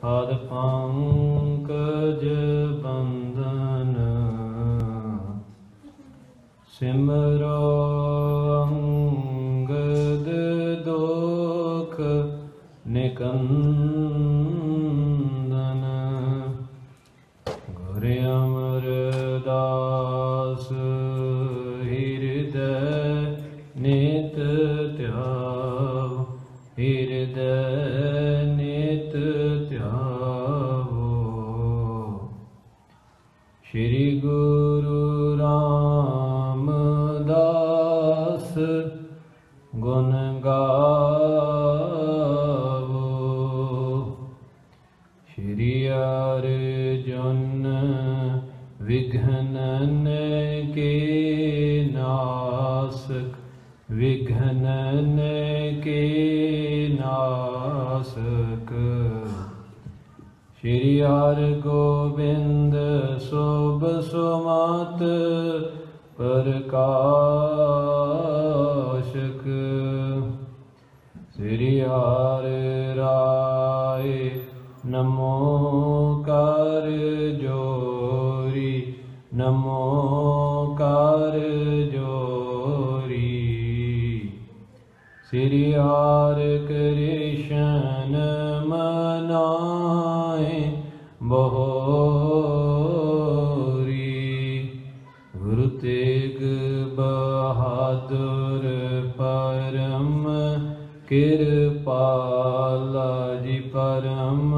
पद पंकज बंदन सिमरो अंगद दोख निकंदन। गुर अमरदास हृदय नित ध्याव, हृदय नित ध्यावो। श्री गुरु रामदास गुण गावो। श्री अर्जुन विघ्नन के नासक, विघ्नन के नासक। श्री हरगोबिंद शुभ सुमत प्रकाशक। श्री हरि राय नमो कर जोरी, नमो कर जोरी। श्री हरि कृष्ण मनाए बहोरी। गुरु तेग बहादुर परम कृपाला जी, परम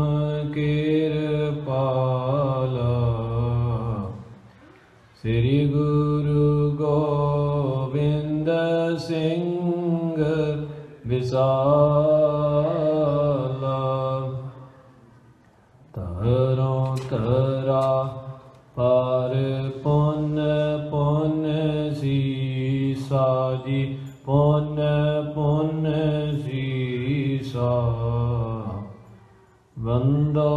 कृपाला। श्री गुरु गोविंद सिंह विशाला। तरों तरा पर पुन पुन सीसा जी, पुन पुन सीसा। बंदो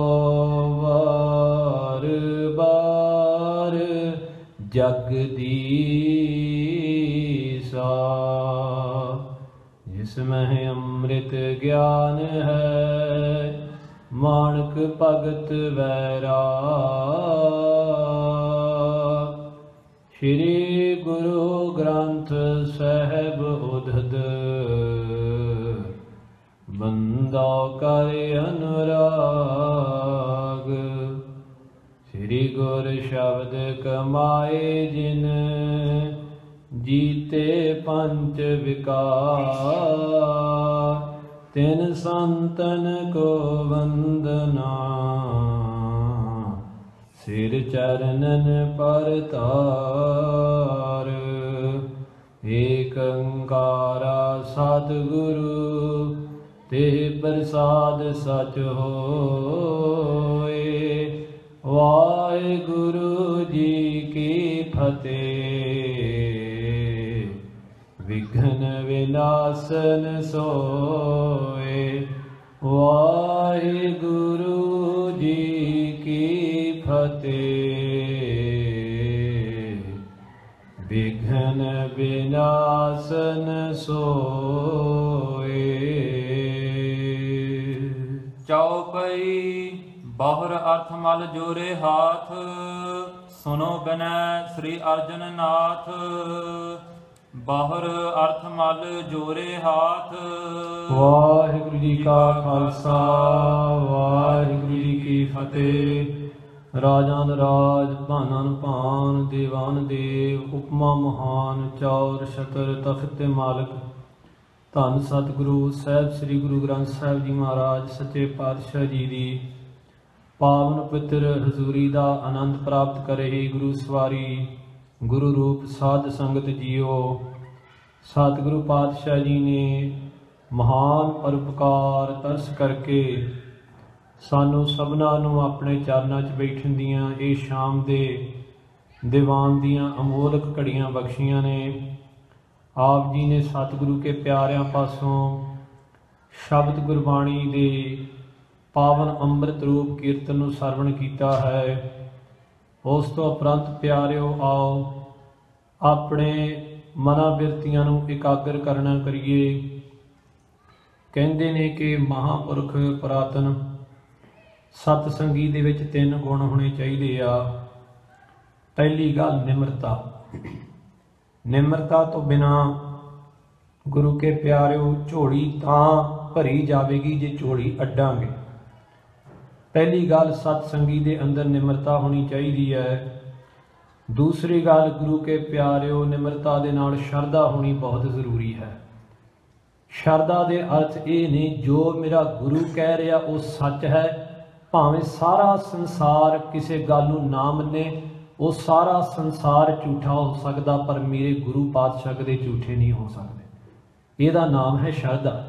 बार बार जगदीसा। जिसमें अमृत ज्ञान है माणक भगत वैराग। श्री गुरु ग्रंथ साहिब उद्धत बंदा कर अनुराग। श्री गुर शब्द कमाए जिन जीते पंच विकार। तिन संतन को वंदना सिर चरणन पर तार। एक अंकारा सतगुरु ते प्रसाद सच होए। वाहिगुरु जी की फतेह। विघ्न विनाशन सोए। वाहिगुरु जी की फतेह। विघ्न विनाशन सोए। चौपई बाहुर अर्थ मल जोरे हाथ। सुनो बिनय श्री अर्जन नाथ। बाहुर अर्थ मल जोरे हाथ। वाहिगुरु जी का खालसा, वाहिगुरु जी की फतेह। राजान राज, भानान भान, देवान देव, उपमा महान, चौर छतर तख्त मालक। धन सतगुरु ਸਾਹਿਬ ਸ੍ਰੀ ਗੁਰੂ ਗ੍ਰੰਥ ਸਾਹਿਬ ਜੀ ਮਹਾਰਾਜ ਸੱਚੇ ਪਾਤਸ਼ਾਹ ਜੀ ਦੀ पावन पवित्र हजूरी का आनंद प्राप्त करे। गुरु सवारी गुरु रूप साध संगत जियो। सतगुरु पातशाह जी ने महान परोपकार तरस करके सानू सबना नू अपने चरणों च बैठन दियां ये शाम दे दीवान दियां अमोलक घड़ियां बख्शियां ने। आप जी ने सतगुरु के प्यारियां पासों शब्द गुरबाणी दे पावन अंमृत रूप कीर्तन नूं सरवण कीता है। उस तो उपरंत प्यारिओ आओ अपने मना बिरतियां नूं इकागर करना करिए। कहंदे ने कि महापुरख पुरातन ਸਤ ਸੰਗੀ ਦੇ ਵਿੱਚ 3 ਗੁਣ ਹੋਣੇ ਚਾਹੀਦੇ ਆ। ਪਹਿਲੀ ਗੱਲ ਨਿਮਰਤਾ। ਨਿਮਰਤਾ ਤੋਂ ਬਿਨਾ ਗੁਰੂ ਕੇ ਪਿਆਰਿਓ ਝੋਲੀ ਤਾਂ ਭਰੀ ਜਾਵੇਗੀ ਜੇ ਝੋਲੀ ਅੱਡਾਂਗੇ। ਪਹਿਲੀ ਗੱਲ ਸਤ ਸੰਗੀ ਦੇ ਅੰਦਰ ਨਿਮਰਤਾ ਹੋਣੀ ਚਾਹੀਦੀ ਹੈ। ਦੂਸਰੀ ਗੱਲ ਗੁਰੂ ਕੇ ਪਿਆਰਿਓ ਨਿਮਰਤਾ ਦੇ ਨਾਲ ਸ਼ਰਧਾ ਹੋਣੀ ਬਹੁਤ ਜ਼ਰੂਰੀ ਹੈ। ਸ਼ਰਧਾ ਦੇ ਅਰਥ ਇਹ ਨੇ ਜੋ ਮੇਰਾ ਗੁਰੂ ਕਹਿ ਰਿਹਾ ਉਹ ਸੱਚ ਹੈ, ਭਾਵੇਂ ਸਾਰਾ ਸੰਸਾਰ ਕਿਸੇ ਗੱਲ ਨੂੰ ਨਾ ਮੰਨੇ, ਉਹ ਸਾਰਾ ਸੰਸਾਰ ਝੂਠਾ ਹੋ ਸਕਦਾ ਪਰ ਮੇਰੇ ਗੁਰੂ ਪਾਤਸ਼ਾਹ ਕਦੇ ਝੂਠੇ ਨਹੀਂ ਹੋ ਸਕਦੇ। ਇਹਦਾ ਨਾਮ ਹੈ ਸ਼ਰਧਾ।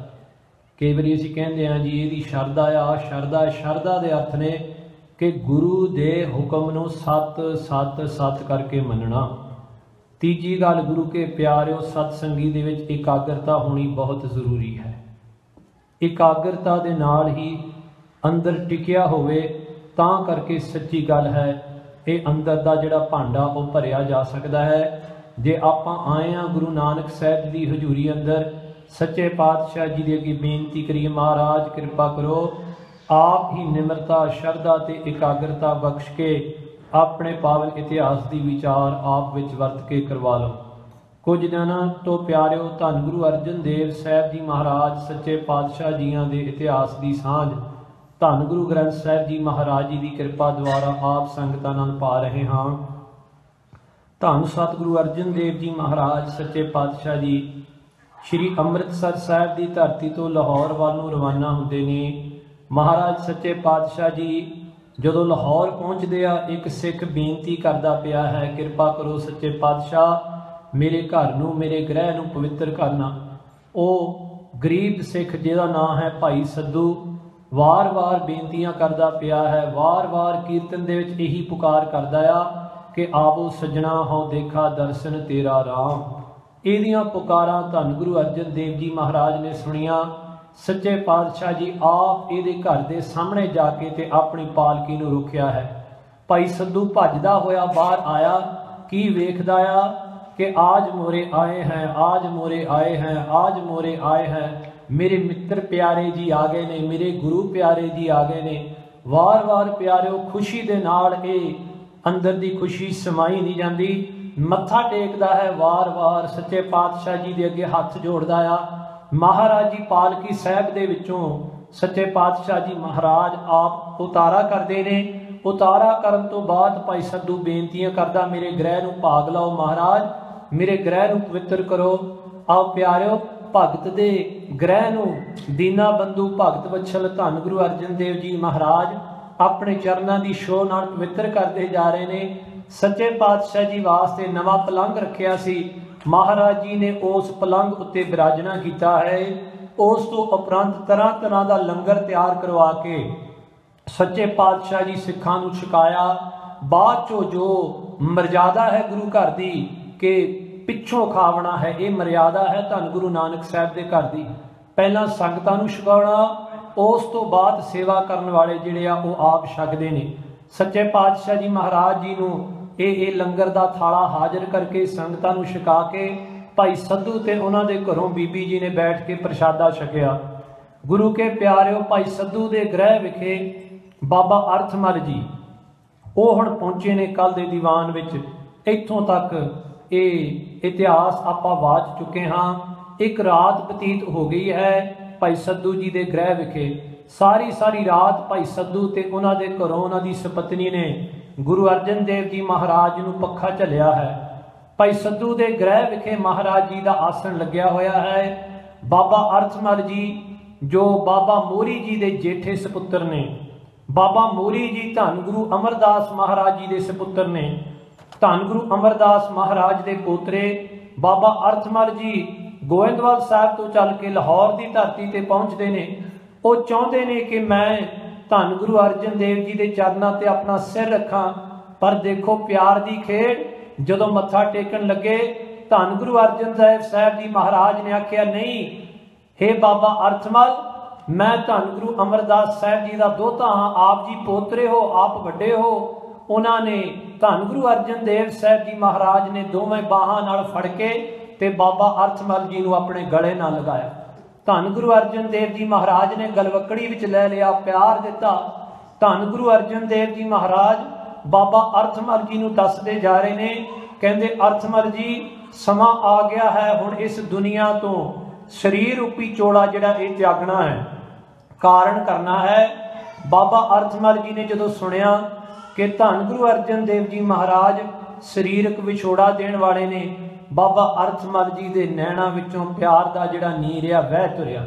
ਕਈ ਵਾਰੀ ਅਸੀਂ ਕਹਿੰਦੇ ਹਾਂ ਜੀ ਇਹਦੀ ਸ਼ਰਧਾ ਆ, ਸ਼ਰਧਾ ਦੇ ਅਰਥ ਨੇ ਕਿ ਗੁਰੂ ਦੇ ਹੁਕਮ ਨੂੰ ਸਤ ਸਤ ਸਤ ਕਰਕੇ ਮੰਨਣਾ। ਤੀਜੀ ਗੱਲ ਗੁਰੂ ਕੇ ਪਿਆਰਿਓ ਸਤ ਸੰਗੀ ਦੇ ਵਿੱਚ ਇਕਾਗਰਤਾ ਹੋਣੀ ਬਹੁਤ ਜ਼ਰੂਰੀ ਹੈ। ਇਕਾਗਰਤਾ ਦੇ ਨਾਲ ਹੀ ਅੰਦਰ ਟਿਕਿਆ ਹੋਵੇ ਤਾਂ ਕਰਕੇ ਸੱਚੀ ਗੱਲ ਹੈ ਇਹ ਅੰਦਰ ਦਾ ਜਿਹੜਾ ਭਾਂਡਾ ਉਹ ਭਰਿਆ ਜਾ ਸਕਦਾ ਹੈ। ਜੇ ਆਪਾਂ ਆਏ ਹਾਂ ਗੁਰੂ ਨਾਨਕ ਸਾਹਿਬ ਦੀ ਹਜ਼ੂਰੀ ਅੰਦਰ, ਸੱਚੇ ਪਾਤਸ਼ਾਹ ਜੀ ਦੇ ਅੱਗੇ ਬੇਨਤੀ ਕਰੀਏ, ਮਹਾਰਾਜ ਕਿਰਪਾ ਕਰੋ ਆਪ ਹੀ ਨਿਮਰਤਾ ਸ਼ਰਧਾ ਤੇ ਇਕਾਗਰਤਾ ਬਖਸ਼ ਕੇ ਆਪਣੇ ਪਾਵਨ ਇਤਿਹਾਸ ਦੀ ਵਿਚਾਰ ਆਪ ਵਿੱਚ ਵਰਤ ਕੇ ਕਰਵਾ ਲਓ। ਕੁਝ ਦਿਨਾਂ ਤੋਂ ਪਿਆਰਿਓ ਧੰਨ ਗੁਰੂ ਅਰਜਨ ਦੇਵ ਸਾਹਿਬ ਜੀ ਮਹਾਰਾਜ ਸੱਚੇ ਪਾਤਸ਼ਾਹ ਜੀਆਂ ਦੇ ਇਤਿਹਾਸ ਦੀ ਸਾਂਝ ਧੰਨ ਗੁਰੂ ਗ੍ਰੰਥ ਸਾਹਿਬ ਜੀ ਮਹਾਰਾਜ ਜੀ ਦੀ ਕਿਰਪਾ ਦੁਆਰਾ ਆਪ ਸੰਗਤਾਂ ਨਾਲ ਪਾ ਰਹੇ ਹਾਂ। ਧੰਨ ਸਤਿਗੁਰੂ ਅਰਜਨ ਦੇਵ ਜੀ ਮਹਾਰਾਜ ਸੱਚੇ ਪਾਤਸ਼ਾਹ ਜੀ ਸ਼੍ਰੀ ਅੰਮ੍ਰਿਤਸਰ ਸਾਹਿਬ ਦੀ ਧਰਤੀ ਤੋਂ ਲਾਹੌਰ ਵੱਲ ਨੂੰ ਰਵਾਨਾ ਹੁੰਦੇ ਨੇ। ਮਹਾਰਾਜ ਸੱਚੇ ਪਾਤਸ਼ਾਹ ਜੀ ਜਦੋਂ ਲਾਹੌਰ ਪਹੁੰਚਦੇ ਆ, ਇੱਕ ਸਿੱਖ ਬੇਨਤੀ ਕਰਦਾ ਪਿਆ ਹੈ, ਕਿਰਪਾ ਕਰੋ ਸੱਚੇ ਪਾਤਸ਼ਾਹ ਮੇਰੇ ਘਰ ਨੂੰ ਮੇਰੇ ਗ੍ਰਹਿ ਨੂੰ ਪਵਿੱਤਰ ਕਰਨਾ। ਉਹ ਗਰੀਬ ਸਿੱਖ ਜਿਹਦਾ ਨਾਮ ਹੈ ਭਾਈ ਸੱਧੂ ਵਾਰ-ਵਾਰ ਬੇਨਤੀਆਂ ਕਰਦਾ ਪਿਆ ਹੈ, ਵਾਰ-ਵਾਰ ਕੀਰਤਨ ਦੇ ਵਿੱਚ ਇਹੀ ਪੁਕਾਰ ਕਰਦਾ ਆ ਕਿ ਆਵੋ ਸੱਜਣਾ ਹਉ ਦੇਖਾ ਦਰਸ਼ਨ ਤੇਰਾ ਰਾਮ। ਇਹਦੀਆਂ ਪੁਕਾਰਾਂ ਧੰਨ ਗੁਰੂ ਅਰਜਨ ਦੇਵ ਜੀ ਮਹਾਰਾਜ ਨੇ ਸੁਣੀਆਂ। ਸੱਚੇ ਪਾਤਸ਼ਾਹ ਜੀ ਆਪ ਇਹਦੇ ਘਰ ਦੇ ਸਾਹਮਣੇ ਜਾ ਕੇ ਤੇ ਆਪਣੀ ਪਾਲਕੀ ਨੂੰ ਰੋਕਿਆ ਹੈ। ਭਾਈ ਸੱਧੂ ਭੱਜਦਾ ਹੋਇਆ ਬਾਹਰ ਆਇਆ, ਕੀ ਵੇਖਦਾ ਆ ਕਿ ਆਜ ਮੋਰੇ ਆਏ ਹੈ, ਆਜ ਮੋਰੇ ਆਏ ਹੈ, ਆਜ ਮੋਰੇ ਆਏ ਹੈ। ਮੇਰੇ ਮਿੱਤਰ ਪਿਆਰੇ ਜੀ ਆ ਗਏ ਨੇ, ਮੇਰੇ ਗੁਰੂ ਪਿਆਰੇ ਜੀ ਆ ਗਏ ਨੇ। ਵਾਰ-ਵਾਰ ਪਿਆਰਿਓ ਖੁਸ਼ੀ ਦੇ ਨਾਲ ਇਹ ਅੰਦਰ ਦੀ ਖੁਸ਼ੀ ਸਮਾਈ ਨਹੀਂ ਜਾਂਦੀ। ਮੱਥਾ ਟੇਕਦਾ ਹੈ, ਵਾਰ-ਵਾਰ ਸੱਚੇ ਪਾਤਸ਼ਾਹ ਜੀ ਦੇ ਅੱਗੇ ਹੱਥ ਜੋੜਦਾ ਆ। ਮਹਾਰਾਜ ਜੀ ਪਾਲਕੀ ਸਾਹਿਬ ਦੇ ਵਿੱਚੋਂ ਸੱਚੇ ਪਾਤਸ਼ਾਹ ਜੀ ਮਹਾਰਾਜ ਆਪ ਉਤਾਰਾ ਕਰਦੇ ਨੇ। ਉਤਾਰਾ ਕਰਨ ਤੋਂ ਬਾਅਦ ਭਾਈ ਸੱਧੂ ਬੇਨਤੀਆਂ ਕਰਦਾ, ਮੇਰੇ ਗ੍ਰਹਿ ਨੂੰ ਭਾਗ ਲਾਓ ਮਹਾਰਾਜ, ਮੇਰੇ ਗ੍ਰਹਿ ਨੂੰ ਪਵਿੱਤਰ ਕਰੋ। ਆਓ ਪਿਆਰਿਓ ਭਗਤ ਦੇ ਗ੍ਰਹਿ ਨੂੰ ਦੀਨਾ ਬੰਧੂ ਭਗਤ ਵਛਲ ਧੰਨ ਗੁਰੂ ਅਰਜਨ ਦੇਵ ਜੀ ਮਹਾਰਾਜ ਆਪਣੇ ਚਰਨਾਂ ਦੀ ਛੋਹ ਨਾਲ ਪਵਿੱਤਰ ਕਰਦੇ ਜਾ ਰਹੇ ਨੇ। ਸੱਚੇ ਪਾਤਸ਼ਾਹ ਜੀ ਵਾਸਤੇ ਨਵਾਂ ਪਲੰਘ ਰੱਖਿਆ ਸੀ, ਮਹਾਰਾਜ ਜੀ ਨੇ ਉਸ ਪਲੰਘ ਉੱਤੇ ਬਿਰਾਜਣਾ ਕੀਤਾ ਹੈ। ਉਸ ਤੋਂ ਉਪਰੰਤ ਤਰ੍ਹਾਂ ਤਰ੍ਹਾਂ ਦਾ ਲੰਗਰ ਤਿਆਰ ਕਰਵਾ ਕੇ ਸੱਚੇ ਪਾਤਸ਼ਾਹ ਜੀ ਸਿੱਖਾਂ ਨੂੰ ਛਕਾਇਆ। ਬਾਅਦ ਚੋਂ ਜੋ ਮਰਜ਼ਾਦਾ ਹੈ ਗੁਰੂ ਘਰ ਦੀ ਕਿ ਪਿੱਛੋਂ ਖਾਵਣਾ ਹੈ, ਇਹ ਮਰਿਆਦਾ ਹੈ ਧੰਨ ਗੁਰੂ ਨਾਨਕ ਸਾਹਿਬ ਦੇ ਘਰ ਦੀ। ਪਹਿਲਾਂ ਸੰਗਤਾਂ ਨੂੰ ਛਕਾਉਣਾ, ਉਸ ਤੋਂ ਬਾਅਦ ਸੇਵਾ ਕਰਨ ਵਾਲੇ ਜਿਹੜੇ ਆ ਉਹ ਆਪ ਛਕਦੇ ਨੇ। ਸੱਚੇ ਪਾਤਸ਼ਾਹ ਜੀ ਮਹਾਰਾਜ ਜੀ ਨੂੰ ਇਹ ਲੰਗਰ ਦਾ ਥਾਲਾ ਹਾਜ਼ਰ ਕਰਕੇ ਸੰਗਤਾਂ ਨੂੰ ਛਕਾ ਕੇ ਭਾਈ ਸੱਧੂ ਤੇ ਉਹਨਾਂ ਦੇ ਘਰੋਂ ਬੀਬੀ ਜੀ ਨੇ ਬੈਠ ਕੇ ਪ੍ਰਸ਼ਾਦਾ ਛਕਿਆ। ਗੁਰੂ ਕੇ ਪਿਆਰਿਓ ਭਾਈ ਸੱਧੂ ਦੇ ਗ੍ਰਹਿ ਵਿਖੇ ਬਾਬਾ ਅਰਥਮਲ ਜੀ ਉਹ ਹੁਣ ਪਹੁੰਚੇ ਨੇ ਕੱਲ ਦੇ ਦੀਵਾਨ ਵਿੱਚ। ਇੱਥੋਂ ਤੱਕ ਇਹ ਇਤਿਹਾਸ ਆਪਾਂ ਵਾਚ ਚੁੱਕੇ ਹਾਂ। ਇੱਕ ਰਾਤ ਬਤੀਤ ਹੋ ਗਈ ਹੈ ਭਾਈ ਸੱਧੂ ਜੀ ਦੇ ਗ੍ਰਹਿ ਵਿਖੇ। ਸਾਰੀ ਰਾਤ ਭਾਈ ਸੱਧੂ ਤੇ ਉਹਨਾਂ ਦੇ ਘਰੋਂ ਉਹਨਾਂ ਦੀ ਸੁਪਤਨੀ ਨੇ ਗੁਰੂ ਅਰਜਨ ਦੇਵ ਜੀ ਮਹਾਰਾਜ ਨੂੰ ਪੱਖਾ ਝੱਲਿਆ ਹੈ। ਭਾਈ ਸੱਧੂ ਦੇ ਗ੍ਰਹਿ ਵਿਖੇ ਮਹਾਰਾਜ ਜੀ ਦਾ ਆਸਣ ਲੱਗਿਆ ਹੋਇਆ ਹੈ। ਬਾਬਾ ਅਰਥਮਲ ਜੀ ਜੋ ਬਾਬਾ ਮੋਹਰੀ ਜੀ ਦੇ ਜੇਠੇ ਸਪੁੱਤਰ ਨੇ, ਬਾਬਾ ਮੋਹਰੀ ਜੀ ਧੰਨ ਗੁਰੂ ਅਮਰਦਾਸ ਮਹਾਰਾਜ ਜੀ ਦੇ ਸਪੁੱਤਰ ਨੇ। ਧੰਨ ਗੁਰੂ ਅਮਰਦਾਸ ਮਹਾਰਾਜ ਦੇ ਪੋਤਰੇ ਬਾਬਾ ਅਰਥਮਲ ਜੀ ਗੋਇੰਦਵਾਲ ਸਾਹਿਬ ਤੋਂ ਚੱਲ ਕੇ ਲਾਹੌਰ ਦੀ ਧਰਤੀ ਤੇ ਪਹੁੰਚਦੇ ਨੇ। ਉਹ ਚਾਹੁੰਦੇ ਨੇ ਕਿ ਮੈਂ ਧੰਨ ਗੁਰੂ ਅਰਜਨ ਦੇਵ ਜੀ ਦੇ ਚਰਨਾਂ ਤੇ ਆਪਣਾ ਸਿਰ ਰੱਖਾਂ, ਪਰ ਦੇਖੋ ਪਿਆਰ ਦੀ ਖੇਡ। ਜਦੋਂ ਮੱਥਾ ਟੇਕਣ ਲੱਗੇ ਧੰਨ ਗੁਰੂ ਅਰਜਨ ਦੇਵ ਸਾਹਿਬ ਜੀ ਮਹਾਰਾਜ ਨੇ ਆਖਿਆ, ਨਹੀਂ ਹੇ ਬਾਬਾ ਅਰਥਮਲ, ਮੈਂ ਧੰਨ ਗੁਰੂ ਅਮਰਦਾਸ ਸਾਹਿਬ ਜੀ ਦਾ ਦੋਹਤਾ ਹਾਂ, ਆਪ ਜੀ ਪੋਤਰੇ ਹੋ, ਆਪ ਵੱਡੇ ਹੋ। ਉਹਨਾਂ ਨੇ ਧੰਨ ਗੁਰੂ ਅਰਜਨ ਦੇਵ ਸਾਹਿਬ ਜੀ ਮਹਾਰਾਜ ਨੇ ਦੋਵੇਂ ਬਾਹਾਂ ਨਾਲ ਫੜ ਕੇ ਤੇ ਬਾਬਾ ਅਰਥਮਲ ਜੀ ਨੂੰ ਆਪਣੇ ਗਲੇ ਨਾਲ ਲਗਾਇਆ। ਧੰਨ ਗੁਰੂ ਅਰਜਨ ਦੇਵ ਜੀ ਮਹਾਰਾਜ ਨੇ ਗਲਵੱਕੜੀ ਵਿੱਚ ਲੈ ਲਿਆ, ਪਿਆਰ ਦਿੱਤਾ। ਧੰਨ ਗੁਰੂ ਅਰਜਨ ਦੇਵ ਜੀ ਮਹਾਰਾਜ ਬਾਬਾ ਅਰਥਮਲ ਜੀ ਨੂੰ ਦੱਸਦੇ ਜਾ ਰਹੇ ਨੇ। ਕਹਿੰਦੇ ਅਰਥਮਲ ਜੀ ਸਮਾਂ ਆ ਗਿਆ ਹੈ, ਹੁਣ ਇਸ ਦੁਨੀਆ ਤੋਂ ਸਰੀਰ ਰੂਪੀ ਚੋਲਾ ਜਿਹੜਾ ਇਹ ਤਿਆਗਣਾ ਹੈ, ਕਾਰਨ ਕਰਨਾ ਹੈ। ਬਾਬਾ ਅਰਥਮਲ ਜੀ ਨੇ ਜਦੋਂ ਸੁਣਿਆ ਕਿ ਧੰਨ ਗੁਰੂ ਅਰਜਨ ਦੇਵ ਜੀ ਮਹਾਰਾਜ ਸਰੀਰਕ ਵਿਛੋੜਾ ਦੇਣ ਵਾਲੇ ਨੇ, ਬਾਬਾ ਅਰਥਮਲ ਜੀ ਦੇ ਨੈਣਾਂ ਵਿੱਚੋਂ ਪਿਆਰ ਦਾ ਜਿਹੜਾ ਨੀਰ ਆ ਵਹਿ ਤੁਰਿਆ।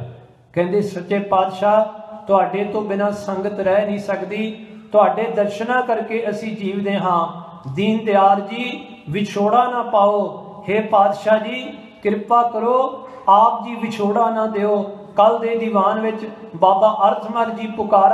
ਕਹਿੰਦੇ ਸੱਚੇ ਪਾਤਸ਼ਾਹ ਤੁਹਾਡੇ ਤੋਂ ਬਿਨਾਂ ਸੰਗਤ ਰਹਿ ਨਹੀਂ ਸਕਦੀ, ਤੁਹਾਡੇ ਦਰਸ਼ਨਾਂ ਕਰਕੇ ਅਸੀਂ ਜੀਵਦੇ ਹਾਂ। ਦੀਨ ਦਿਆਲ ਜੀ ਵਿਛੋੜਾ ਨਾ ਪਾਓ, हे ਪਾਤਸ਼ਾਹ ਜੀ ਕਿਰਪਾ ਕਰੋ, ਆਪ ਜੀ ਵਿਛੋੜਾ ਨਾ ਦਿਓ। ਕੱਲ ਦੇ ਦੀਵਾਨ ਵਿੱਚ ਬਾਬਾ ਅਰਥਮਲ ਜੀ ਪੁਕਾਰ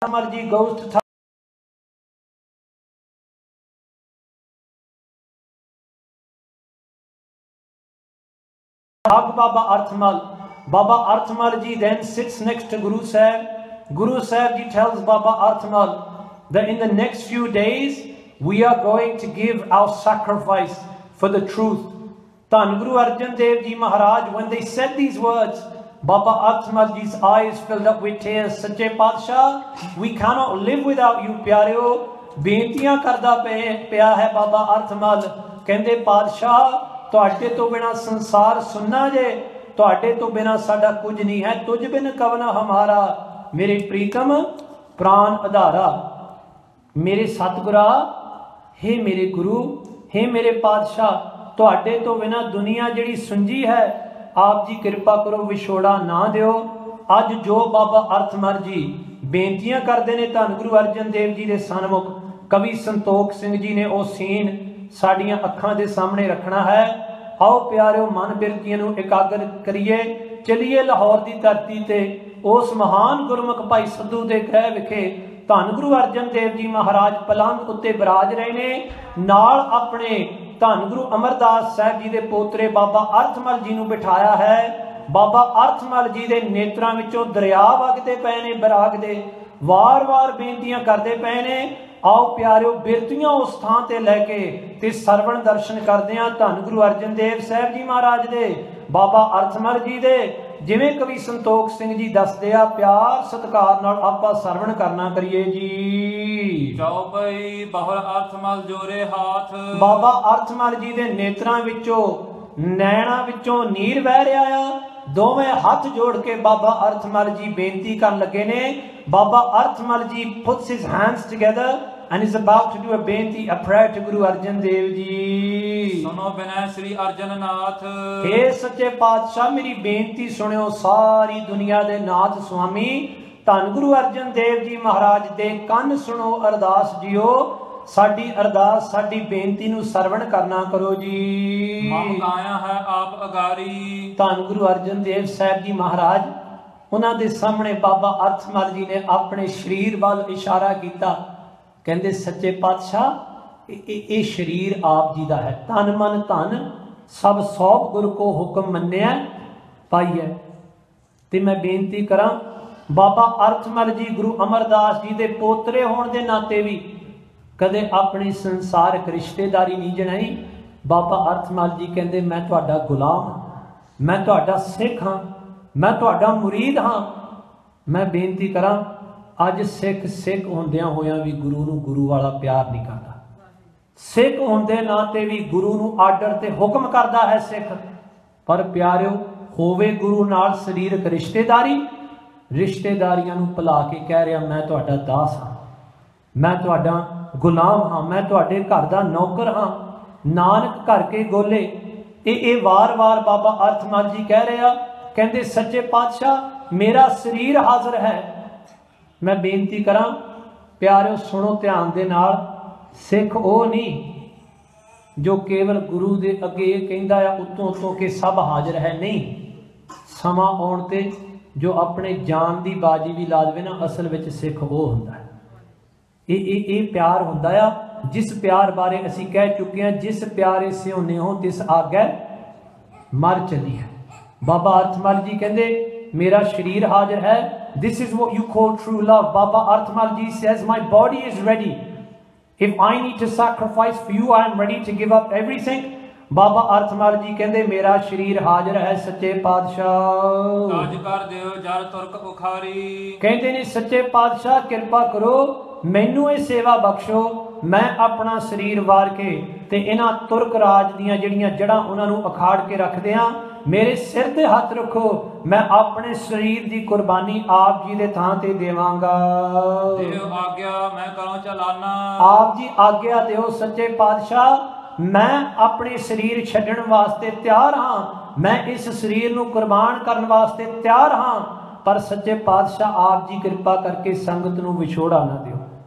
अमर जी गौस्थ था। Baba Arthmal ji then sits next to Guru Sahib. Guru Sahib ji tells Baba Arthmal that in the next few days we are going to give our sacrifice for the truth. Dhan Guru Arjan Dev Ji Maharaj, when they said these words, Baba Arthmal ji's eyes filled up with tears. Sache Padshah, we cannot live without you, pyareo. ਬੇਨਤੀਆਂ ਕਰਦਾ ਪਿਆ ਹੈ ਬਾਬਾ ਅਰਥਮਲ। ਕਹਿੰਦੇ ਪਾਤਸ਼ਾਹ ਤੁਹਾਡੇ ਤੋਂ ਬਿਨਾ ਸੰਸਾਰ ਸੁੰਨਾ ਜੇ, ਤੁਹਾਡੇ ਤੋਂ ਬਿਨਾ ਸਾਡਾ ਕੁਝ ਨਹੀਂ ਹੈ। ਤੁਝ ਬਿਨ ਕਵਨਾ ਹਮਾਰਾ, ਮੇਰੇ ਪ੍ਰੀਤਮ ਪ੍ਰਾਨ ਆਧਾਰਾ। ਮੇਰੇ ਸਤਿਗੁਰਾ, हे ਮੇਰੇ ਗੁਰੂ, हे ਮੇਰੇ ਪਾਤਸ਼ਾਹ, ਤੁਹਾਡੇ ਤੋਂ ਬਿਨਾ ਦੁਨੀਆ ਜਿਹੜੀ ਸੁੰਜੀ ਹੈ, ਆਪ ਜੀ ਕਿਰਪਾ ਕਰੋ ਵਿਛੋੜਾ ਨਾ ਦਿਓ। ਅੱਜ ਜੋ ਬਾਬਾ ਅਰਥਮਲ ਜੀ ਬੇਨਤੀਆਂ ਕਰਦੇ ਨੇ ਧੰਨ ਗੁਰੂ ਅਰਜਨ ਦੇਵ ਜੀ ਦੇ ਸਨਮੁਖ, ਕਵੀ ਸੰਤੋਖ ਸਿੰਘ ਜੀ ਨੇ ਉਹ ਸੀਨ ਸਾਡੀਆਂ ਅੱਖਾਂ ਦੇ ਸਾਹਮਣੇ ਰੱਖਣਾ ਹੈ। ਆਓ ਪਿਆਰਿਓ ਮਨ ਬਿਰਤੀਆਂ ਨੂੰ ਇਕਾਗਰ ਕਰੀਏ, ਚਲੀਏ ਲਾਹੌਰ ਦੀ ਧਰਤੀ ਤੇ ਉਸ ਮਹਾਨ ਗੁਰਮੁਖ ਭਾਈ ਸੱਧੂ ਦੇ ਗ੍ਰਹਿ ਵਿਖੇ ਧੰਨ ਗੁਰੂ ਅਰਜਨ ਦੇਵ ਜੀ ਮਹਾਰਾਜ ਪਲੰਗ ਉੱਤੇ ਬਿਰਾਜ ਰਹੇ ਨੇ। ਨਾਲ ਆਪਣੇ ਧੰਨ ਗੁਰੂ ਅਮਰਦਾਸ ਸਾਹਿਬ ਜੀ ਦੇ ਪੋਤਰੇ ਬਾਬਾ ਅਰਥਮਲ ਜੀ ਨੂੰ ਬਿਠਾਇਆ ਹੈ। ਬਾਬਾ ਅਰਥਮਲ ਜੀ ਦੇ ਨੇਤਰਾਂ ਵਿੱਚੋਂ ਦਰਿਆ ਵਗਦੇ ਪਏ ਨੇ ਬਰਾਗ ਦੇ, ਵਾਰ-ਵਾਰ ਬੇਨਤੀਆਂ ਕਰਦੇ ਪਏ ਨੇ। आओ प्यारिओ बिरतियां उस थां ते लैके ते सरवण दर्शन करदे हां धन गुरु अर्जन देव साहब जी महाराज दे, बाबा अरथमल जी दे। जिवें कवि संतोख सिंह जी दसदे आ, प्यार सत्कार नाल आपां सरवण करना करिए जी। चौपई बाहर अरथमल जोरे हाथ। बाबा अरथमल जी दे नेत्रां विचों नैणां विचों नीर वह रहा आ। दोवें हथ जोड़ के बाबा अरथमल जी बेनती कर लगे ने। बाबा अरथमल जी puts his hands together and is about to do a बेनती, a prayer to Guru Arjan Dev जी। सुनो बिनय श्री अर्जन नाथ। हे सच्चे पातशाह मेरी बेनती सुनियो सारी दुनिया दे नाथ स्वामी धन गुरु अर्जन देव जी महाराज दे कन सुनो अरदास जियो। साडी अरदास साडी बेनती नू सरवण करना करो जी। मम गाया है आप अगारी। धन गुरु अर्जन देव साहब जी महाराज उन्हां दे सामने बाबा अरथमल जी ने अपने शरीर वाल इशारा किया। कहंदे सच्चे पातशाह ये शरीर आप जी दा है, तन मन धन सब सौंप गुरु को हुक्म मन्निया पाईए। ते मैं बेनती करा बाबा अरथमल जी गुरु अमरदास जी दे पोतरे होने के नाते भी कदे अपनी संसारिक रिश्तेदारी नहीं जनाई। बाबा अरथमल जी कहंदे मैं तुहाडा गुलाम, मैं तुहाडा सिख हाँ, मैं तुहाडा मुरीद हाँ। मैं बेनती करा अज सिख सिख होंदियां होया भी गुरु नूं गुरु वाला प्यार नहीं करता। सिख होंदे नाते भी गुरु नूं आर्डर ते हुक्म करता है सिख। पर प्यारिओ होवे गुरु नाल शरीरक रिश्तेदारी, रिश्तेदारियां नूं भुला के कह रहा मैं तुहाडा दास हाँ, मैं तुहाडा गुलाम हाँ, मैं तुहाडे घर दा नौकर हाँ। नानक घर के गोले ये वार वार बाबा अरथमल जी कह रहे हैं। कहते सच्चे पातशाह मेरा शरीर हाजिर है। मैं बेनती करा प्यारिओ सुनो ध्यान दे नाल, सिख वो नहीं जो केवल गुरु दे अगे कहंदा है उत्तों उत्तों के सब हाजिर है, नहीं। ਸਮਾਂ ਆਉਣ ਤੇ ਜੋ ਆਪਣੇ ਜਾਨ ਦੀ ਬਾਜੀ ਵੀ ਲਾ ਦੇਵੇ ਨਾ, ਅਸਲ ਵਿੱਚ ਸਿੱਖ ਉਹ ਹੁੰਦਾ ਹੈ। ਇਹ ਪਿਆਰ ਹੁੰਦਾ ਆ ਜਿਸ ਪਿਆਰ ਬਾਰੇ ਅਸੀਂ ਕਹਿ ਚੁੱਕੇ ਹਾਂ, ਜਿਸ ਪਿਆਰੇ ਸਿਉ ਨਿਉ ਤਿਸ ਆਗੈ ਮਰ ਚਲੀ ਹੈ। ਬਾਬਾ ਅਰਥਮਲ ਜੀ ਕਹਿੰਦੇ ਮੇਰਾ ਸਰੀਰ ਹਾਜ਼ਰ ਹੈ, this is what you call true love। ਬਾਬਾ ਅਰਥਮਲ ਜੀ says my body is ready, if I need to sacrifice for you I am ready to give up everything। ਬਾਬਾ ਅਰਥਮਲ ਜੀ ਕਹਿੰਦੇ ਮੇਰਾ ਸਰੀਰ ਹਾਜ਼ਰ ਹੈ ਸੱਚੇ ਪਾਤਸ਼ਾਹ, ਕਾਜ ਕਰ ਦਿਓ ਜਰ ਤੁਰਕ ਬੁਖਾਰੀ। ਕਹਿੰਦੇ ਨੇ ਸੱਚੇ ਪਾਤਸ਼ਾਹ ਕਿਰਪਾ ਕਰੋ ਮੈਨੂੰ ਇਹ ਸੇਵਾ ਬਖਸ਼ੋ, ਮੈਂ ਆਪਣਾ ਸਰੀਰ ਵਾਰ ਕੇ ਤੇ ਇਹਨਾਂ ਤੁਰਕ ਰਾਜ ਦੀਆਂ ਜਿਹੜੀਆਂ ਜੜ੍ਹਾਂ ਉਹਨਾਂ ਨੂੰ ਅਖਾੜ ਕੇ ਰੱਖਦੇ ਹਾਂ, ਮੇਰੇ ਸਿਰ ਤੇ ਹੱਥ ਰੱਖੋ, ਮੈਂ ਆਪਣੇ ਸਰੀਰ ਦੀ ਕੁਰਬਾਨੀ ਆਪ ਜੀ ਦੇ ਥਾਂ ਤੇ ਦੇਵਾਂਗਾ। ਦਿਓ ਆਗਿਆ ਮੈਂ ਕਰੂੰ ਚਲਾਨਾ। ਆਪ ਜੀ ਆਗਿਆ ਦਿਓ ਸੱਚੇ ਪਾਤਸ਼ਾਹ, ਮੈਂ ਆਪਣੇ ਸਰੀਰ ਛੱਡਣ ਵਾਸਤੇ ਤਿਆਰ ਹਾਂ, ਮੈਂ ਇਸ ਸਰੀਰ ਨੂੰ ਕੁਰਬਾਨ ਕਰਨ ਵਾਸਤੇ ਤਿਆਰ ਹਾਂ, ਪਰ ਸੱਚੇ ਪਾਤਸ਼ਾਹ ਆਪ ਜੀ ਕਿਰਪਾ ਕਰਕੇ ਸੰਗਤ ਨੂੰ ਵਿਛੋੜਾ ਨਾ ਦਿਓ।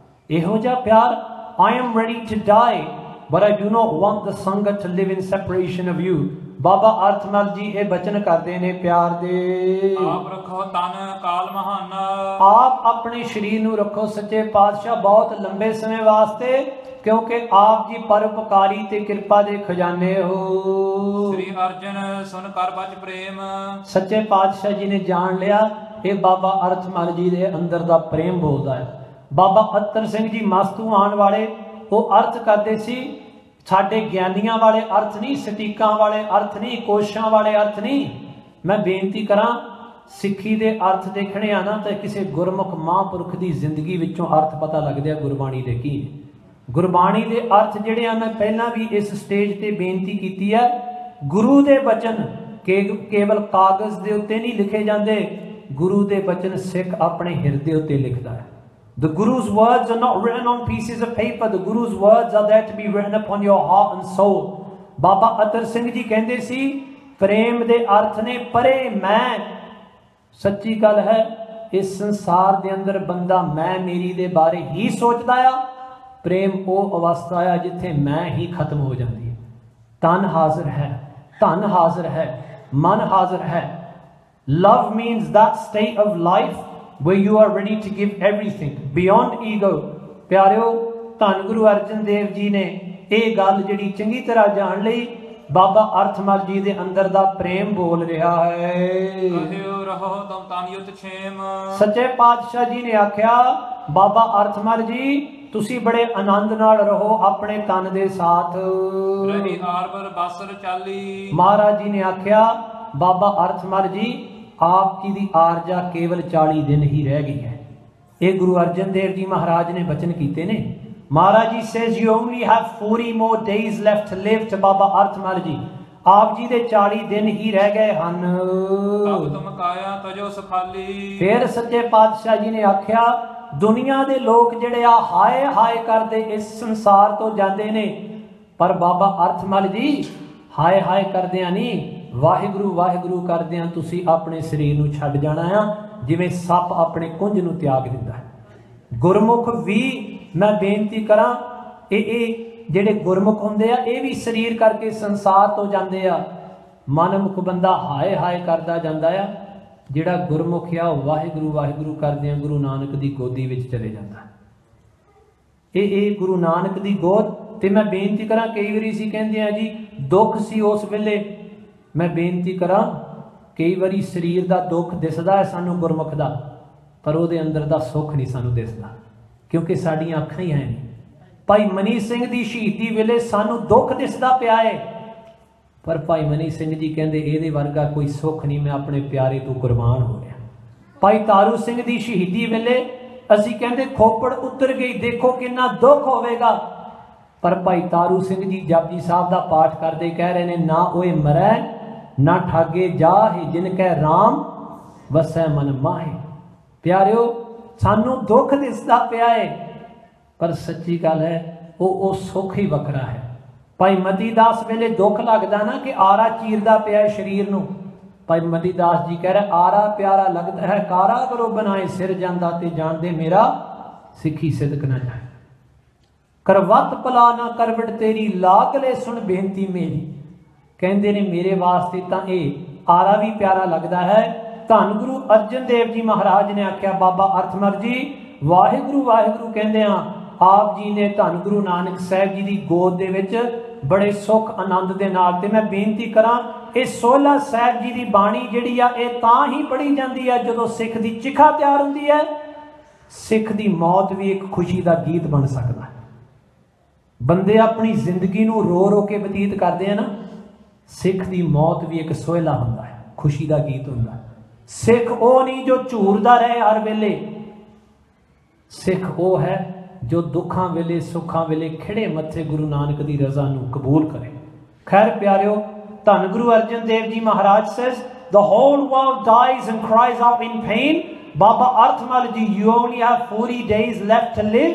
ਇਹੋ ਜਿਹਾ ਪਿਆਰ I am ready to die but I do not want the ਸੰਗਤ to live in separation of you। ਬਾਬਾ ਅਰਥਮਲ ਜੀ ਇਹ ਬਚਨ ਕਰਦੇ ਨੇ ਪਿਆਰ ਦੇ, ਆਪ ਰੱਖੋ ਤਨ ਕਾਲ ਮਹਾਨ। ਆਪ ਆਪਣੇ ਸਰੀਰ ਨੂੰ ਰੱਖੋ ਸੱਚੇ ਪਾਤਸ਼ਾਹ ਬਹੁਤ ਲੰਬੇ ਸਮੇਂ ਵਾਸਤੇ, ਕਿਉਂਕਿ ਆਪ ਜੀ ਪਰਉਪਕਾਰੀ ਤੇ ਕਿਰਪਾ ਦੇ ਖਜ਼ਾਨੇ ਹੋ। ਸ੍ਰੀ ਅਰਜਨ ਸੁਨ ਕਰ ਬਚ ਪ੍ਰੇਮ। ਸੱਚੇ ਪਾਤਸ਼ਾਹ ਜੀ ਨੇ ਜਾਣ ਲਿਆ ਇਹ ਬਾਬਾ ਅਰਥਮਲ ਜੀ ਦੇ ਅੰਦਰ ਦਾ ਪ੍ਰੇਮ ਬੋਲਦਾ ਹੈ। ਬਾਬਾ ਅਤਰ ਸਿੰਘ ਜੀ ਮਸਤੂ ਆਉਣ ਵਾਲੇ ਉਹ ਅਰਥ ਕਰਦੇ ਸੀ, ਸਾਡੇ ਗਿਆਨੀਆਂ ਵਾਲੇ ਅਰਥ ਨਹੀਂ, ਸਟੀਕਾਂ ਵਾਲੇ ਅਰਥ ਨਹੀਂ, ਕੋਸ਼ਾਂ ਵਾਲੇ ਅਰਥ ਨਹੀਂ। ਮੈਂ ਬੇਨਤੀ ਕਰਾਂ ਸਿੱਖੀ ਦੇ ਅਰਥ ਦੇਖਣੇ ਆ ਨਾ ਤਾਂ ਕਿਸੇ ਗੁਰਮੁਖ ਮਹਾਂਪੁਰਖ ਦੀ ਜ਼ਿੰਦਗੀ ਵਿੱਚੋਂ ਅਰਥ ਪਤਾ ਲੱਗਦੇ ਆ ਗੁਰਬਾਣੀ ਦੇ ਕੀ। ਗੁਰਬਾਣੀ ਦੇ ਅਰਥ ਜਿਹੜੇ ਆ, ਮੈਂ ਪਹਿਲਾਂ ਵੀ ਇਸ ਸਟੇਜ ਤੇ ਬੇਨਤੀ ਕੀਤੀ ਹੈ, ਗੁਰੂ ਦੇ ਬਚਨ ਕੇਵਲ ਕਾਗਜ਼ ਦੇ ਉੱਤੇ ਨਹੀਂ ਲਿਖੇ ਜਾਂਦੇ, ਗੁਰੂ ਦੇ ਬਚਨ ਸਿੱਖ ਆਪਣੇ ਹਿਰਦੇ ਉੱਤੇ ਲਿਖਦਾ ਹੈ। The Guru's words are not written on pieces of paper, the Guru's words are there to be written upon your heart and soul। ਬਾਬਾ ਅਤਰ ਸਿੰਘ ਜੀ ਕਹਿੰਦੇ ਸੀ ਪ੍ਰੇਮ ਦੇ ਅਰਥ ਨੇ ਪਰੇ ਮੈਂ। ਸੱਚੀ ਗੱਲ ਹੈ ਇਸ ਸੰਸਾਰ ਦੇ ਅੰਦਰ ਬੰਦਾ ਮੈਂ ਮੇਰੀ ਦੇ ਬਾਰੇ ਹੀ ਸੋਚਦਾ ਆ। ਪ੍ਰੇਮ ਉਹ ਅਵਸਥਾ ਆ ਜਿੱਥੇ ਮੈਂ ਹੀ ਖਤਮ ਹੋ ਜਾਂਦੀ ਹੈ। ਤਨ ਹਾਜ਼ਰ ਹੈ, ਧਨ ਹਾਜ਼ਰ ਹੈ, ਮਨ ਹਾਜ਼ਰ ਹੈ। Love means that state of life where you are ready to give everything beyond ego। ਪਿਆਰਿਓ ਧੰਨ ਗੁਰੂ ਅਰਜਨ ਦੇਵ ਜੀ ਨੇ ਇਹ ਗੱਲ ਜਿਹੜੀ ਚੰਗੀ ਤਰ੍ਹਾਂ ਜਾਣ ਲਈ ਬਾਬਾ ਅਰਥਮਲ ਜੀ ਦੇ ਅੰਦਰ ਦਾ ਪ੍ਰੇਮ ਬੋਲ ਰਿਹਾ ਹੈ। ਕਹਿਓ ਰਹੋ ਤੁਮ ਤਾਨਯੁਤ ਛੇਮ। ਸੱਚੇ ਪਾਤਸ਼ਾਹ ਜੀ ਨੇ ਆਖਿਆ ਬਾਬਾ ਅਰਥਮਲ ਜੀ ਤੁਸੀਂ ਬੜੇ ਆਨੰਦ ਨਾਲ ਰਹੋ ਆਪਣੇ ਤਨ ਦੇ ਸਾਥ। ਰਹੀ ਆਰਬਰ ਬਾਸਰ ਚਾਲੀ। ਮਹਾਰਾਜ ਜੀ ਨੇ ਆਖਿਆ ਬਾਬਾ ਅਰਥਮਲ ਜੀ ਆਪ ਜੀ ਦੀ ਆਰਜਾ ਕੇਵਲ 40 ਦਿਨ ਹੀ ਰਹਿ ਗਈ ਹੈ। ਇਹ ਗੁਰੂ ਅਰਜਨ ਦੇਵ ਜੀ ਮਹਾਰਾਜ ਨੇ ਬਚਨ ਕੀਤੇ ਨੇ। Maharaj ji says you only have 40 more days left to live to ਬਾਬਾ ਅਰਥਮਲ ਜੀ। ਆਪ ਜੀ ਦੇ 40 ਦਿਨ ਹੀ ਰਹਿ ਗਏ ਹਨ। ਅਬ ਤੁਮ ਕਾਇਆ ਤਜੋ ਸੁਖਾਲੀ। ਫਿਰ ਸੱਚੇ ਪਾਤਸ਼ਾਹ ਜੀ ਨੇ ਆਖਿਆ ਦੁਨੀਆ ਦੇ ਲੋਕ ਜਿਹੜੇ ਆ ਹਾਏ ਹਾਏ ਕਰਦੇ ਇਸ ਸੰਸਾਰ ਤੋਂ ਜਾਂਦੇ ਨੇ, ਪਰ ਬਾਬਾ ਅਰਥਮਲ ਜੀ ਹਾਏ ਹਾਏ ਕਰਦਿਆਂ ਨਹੀਂ, ਵਾਹਿਗੁਰੂ ਵਾਹਿਗੁਰੂ ਕਰਦਿਆਂ ਤੁਸੀਂ ਆਪਣੇ ਸਰੀਰ ਨੂੰ ਛੱਡ ਜਾਣਾ ਆ, ਜਿਵੇਂ ਸੱਪ ਆਪਣੇ ਕੁੰਝ ਨੂੰ ਤਿਆਗ ਦਿੰਦਾ ਹੈ। ਗੁਰਮੁਖ ਵੀ ਮੈਂ ਬੇਨਤੀ ਕਰਾਂ ਇਹ ਜਿਹੜੇ ਗੁਰਮੁਖ ਹੁੰਦੇ ਆ ਇਹ ਵੀ ਸਰੀਰ ਕਰਕੇ ਸੰਸਾਰ ਤੋਂ ਜਾਂਦੇ ਆ। ਮਨਮੁਖ ਬੰਦਾ ਹਾਏ ਹਾਏ ਕਰਦਾ ਜਾਂਦਾ ਆ, ਜਿਹੜਾ ਗੁਰਮੁਖ ਆ ਉਹ ਵਾਹਿਗੁਰੂ ਵਾਹਿਗੁਰੂ ਕਰਦਿਆਂ ਗੁਰੂ ਨਾਨਕ ਦੀ ਗੋਦੀ ਵਿੱਚ ਚਲੇ ਜਾਂਦਾ। ਇਹ ਗੁਰੂ ਨਾਨਕ ਦੀ ਗੋਦ। ਤੇ ਮੈਂ ਬੇਨਤੀ ਕਰਾਂ ਕਈ ਵਾਰੀ ਸੀ ਕਹਿੰਦੇ ਆ ਜੀ ਦੁੱਖ ਸੀ ਉਸ ਵੇਲੇ, ਮੈਂ ਬੇਨਤੀ ਕਰਾਂ ਕਈ ਵਾਰੀ ਸਰੀਰ ਦਾ ਦੁੱਖ ਦਿਸਦਾ ਹੈ ਸਾਨੂੰ ਗੁਰਮੁਖ ਦਾ, ਪਰ ਉਹਦੇ ਅੰਦਰ ਦਾ ਸੁੱਖ ਨਹੀਂ ਸਾਨੂੰ ਦਿਸਦਾ, ਕਿਉਂਕਿ ਸਾਡੀਆਂ ਅੱਖਾਂ ਹੀ ਹੈ ਨਹੀਂ। ਭਾਈ ਮਨੀ ਸਿੰਘ ਦੀ ਸ਼ਹੀਦੀ ਵੇਲੇ ਸਾਨੂੰ ਦੁੱਖ ਦਿਸਦਾ ਪਿਆ ਹੈ, ਪਰ ਭਾਈ ਮਨੀ ਸਿੰਘ ਜੀ ਕਹਿੰਦੇ ਇਹਦੇ ਵਰਗਾ ਕੋਈ ਸੁੱਖ ਨਹੀਂ, ਮੈਂ ਆਪਣੇ ਪਿਆਰੇ ਤੋਂ ਕੁਰਬਾਨ ਹੋ ਰਿਹਾ। ਭਾਈ ਤਾਰੂ ਸਿੰਘ ਦੀ ਸ਼ਹੀਦੀ ਵੇਲੇ ਅਸੀਂ ਕਹਿੰਦੇ ਖੋਪੜ ਉਤਰ ਗਈ, ਦੇਖੋ ਕਿੰਨਾ ਦੁੱਖ ਹੋਵੇਗਾ, ਪਰ ਭਾਈ ਤਾਰੂ ਸਿੰਘ ਜੀ ਜਪਜੀ ਸਾਹਿਬ ਦਾ ਪਾਠ ਕਰਦੇ ਕਹਿ ਰਹੇ ਨੇ ਨਾ ਓਏ ਮਰੈ ਨਾ ਠਾਗੇ ਜਾਹੇ ਜਿਨ ਕਹਿ ਰਾਮ ਵਸੈ ਮਨ ਮਾਹੇ। ਪਿਆਰਿਓ ਸਾਨੂੰ ਦੁੱਖ ਦਿਸਦਾ ਪਿਆ ਹੈ, ਪਰ ਸੱਚੀ ਗੱਲ ਹੈ ਉਹ ਸੁੱਖ ਹੀ ਵੱਖਰਾ ਹੈ। ਭਾਈ ਮਤੀ ਦਾਸ ਵੇਲੇ ਦੁੱਖ ਲੱਗਦਾ ਨਾ ਕਿ ਆਰਾ ਚੀਰਦਾ ਪਿਆ ਸਰੀਰ ਨੂੰ, ਭਾਈ ਮਤੀ ਦਾਸ ਜੀ ਕਹਿ ਰਹੇ ਆਰਾ ਪਿਆਰਾ ਲੱਗਦਾ ਹੈ ਕਾਰਾ ਕਰੋ ਬਣਾਏ ਸਿਰ ਜਾਂਦਾ ਤੇ ਜਾਣਦੇ ਮੇਰਾ ਸਿੱਖੀ ਸਿਦਕ ਨਾ ਜਾਏ। ਕਰਵਤ ਭਲਾ ਨਾ ਕਰਵਟ ਤੇਰੀ ਲਾਗਲੇ ਸੁਣ ਬੇਨਤੀ ਮੇਰੀ। ਕਹਿੰਦੇ ਨੇ ਮੇਰੇ ਵਾਸਤੇ ਤਾਂ ਇਹ आला भी प्यारा लगता है। धन गुरु अर्जन देव जी महाराज ने आख्या बाबा अर्थमल जी वाहिगुरु वाहिगुरु कहते हाँ। आप जी ने धन गुरु नानक साहब जी की गोद दे विच बड़े सुख आनंद के नाल ते मैं बेनती करा ये सोहला साहब जी की बाणी जिहड़ी आ ये तां ही पढ़ी जाती है जदों सिख की चिखा तैयार होंदी है। सिख की मौत भी एक खुशी का गीत बन सकता है। बंदे अपनी जिंदगी नूं रो रो के बतीत करते हैं ना, सिख की मौत भी एक सोहला होंदा है, खुशी का गीत होंदा है। सिख वो नहीं जो झूरदा रहे हर वेले, सिख वो है जो दुखा वेले सुखा वेले खिड़े मत्थे गुरु नानक की रजा नूं कबूल करे। खैर प्यारिओ, धन गुरु अर्जन देव जी महाराज says the whole world dies and cries out in pain. Baba Arthmal ji, you only have 40 days left to live,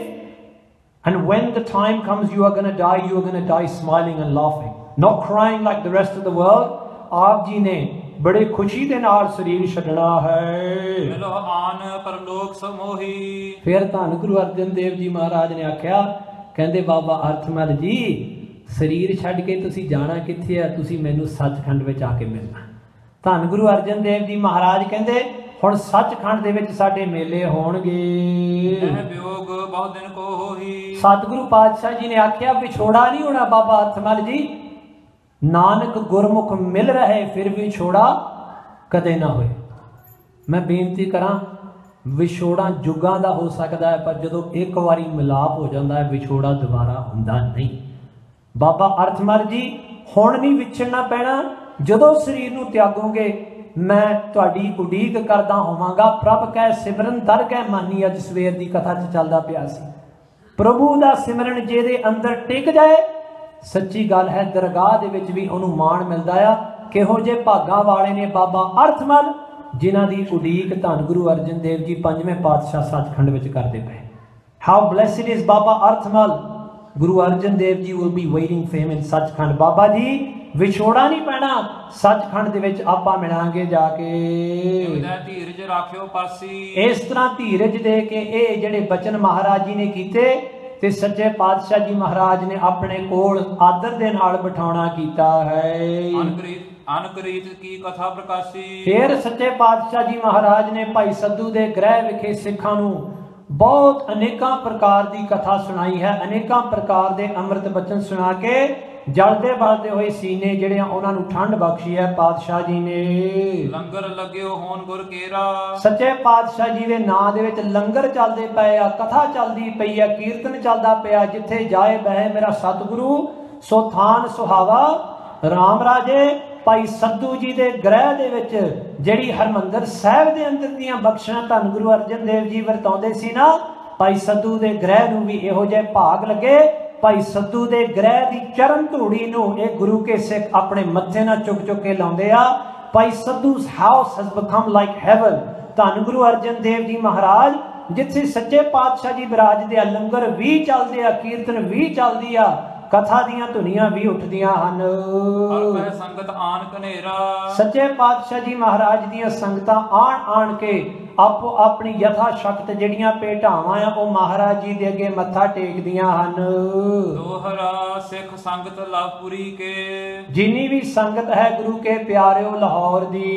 and when the time comes you are going to die, you are going to die smiling and laughing, not crying like the rest of the world. आप जी ने बड़े खुशी दे नाल शरीर छड्डना है। मिलो आन परलोक समोही। फिर धन गुरु अर्जन देव जी महाराज ने आख्या, कहंदे बाबा अर्थमल जी शरीर छड्ड के तुसी जाना कित्थे है, तुसी मैनू सचखंड विच आके मिलना। धन गुरु अर्जन देव जी महाराज कहंदे हुण सचखंड दे विच साडे मेले होणगे। वियोग बहुत दिन को होही। सतगुरु पातशाह जी ने आख्या विछोड़ा नहीं होना बाबा अर्थमल जी, नानक गुरमुख मिल रहे फिर विछोड़ा कदे ना होए। मैं बेनती करा विछोड़ा जुगां दा हो सकता है, पर जदों एक बारी मिलाप हो जाता है विछोड़ा दोबारा हुंदा नहीं। बाबा अर्थमल जी हुण नहीं विछड़ना पैना, जदों शरीर नूं त्यागोगे मैं तुहाडी उडीक करदा होवांगा। प्रभ कै सिमरन दर कै मानी, अज सवेर दी कथा च चलदा पिया सी। प्रभु दा सिमरन जेदे अंदर टिक जाए, सच्ची गल है दरगाह दे विच भी उहनूं माण मिलदा आ। किहो जे भागां वाले ने बाबा अर्थमल जिन्हां दी उडीक धन गुरु अर्जन देव जी पंजवें पातशाह सचखंड विच करदे पए। How blessed is Baba Arthmal, Guru Arjan Dev ji will be waiting for him in Sachkhand. Baba ji विछोड़ा नहीं पैना, सचखंड दे विच आपां मिलांगे जाके। धीरज राखियो पासी। इस तरह धीरज दे के ये जिहड़े बचन महाराज जी ने कीते ते सच्चे पातशाह जी महाराज ने अपने कोल आदर दे नाल बिठाउणा कीता है। अनकरीत की कथा प्रकाशी। फिर सच्चे पातशाह जी महाराज ने भाई सद्धू दे गृह विखे सिखां नूं बहुत अनेकां प्रकार की कथा सुनाई है। अनेकां प्रकार के अमृत बचन सुना के जलते बलते हुए सीने जिहड़े उन्हां नूं ठंड बख्शी है पातशाह जी ने। लंगर लग्यो होन गुर केरा। सच्चे पातशाह जी दे नां दे विच लंगर चलदे पए आ, कथा चलदी पई आ, कीर्तन चलदा पिया। जिथे जाए बहे मेरा सतगुरु सो थान सुहावा। राम राजे भाई सद्धू जी दे गृह दे विच जिहड़ी हरमंदर साहिब दे अंदर दीयां बख्शां धन गुरु अर्जन देव जी वरताउंदे सी ना, भाई सद्धू दे गृह नूं भी इहो जिहे भाग लगे। भाई सद्धू दे गृह दी चरण धूड़ी नूं ये गुरु के सिख अपने मत्थे नाल चुक चुक के लाउंदे आ। भाई सद्धू's house has become like heaven। धन गुरु अर्जन देव जी महाराज जिथे सच्चे पातशाह जी विराजदे आ, लंगर भी चलदे आ, कीर्तन भी चलदी आ, कथा दियां धुनियां भी उठदियां हन। संगत आन कनेरा। सच्चे पातशाह जी महाराज दियां संगतां आण आण के आपो अपनी यथा शक्त जिहड़ियां भेटावां आ ओह महाराज जी दे अगे मत्था टेकदियां हन। दोहरा सिख संगत लाभपुरी के। जिन्नी भी संगत है गुरु के प्यारेओ लाहौर दी,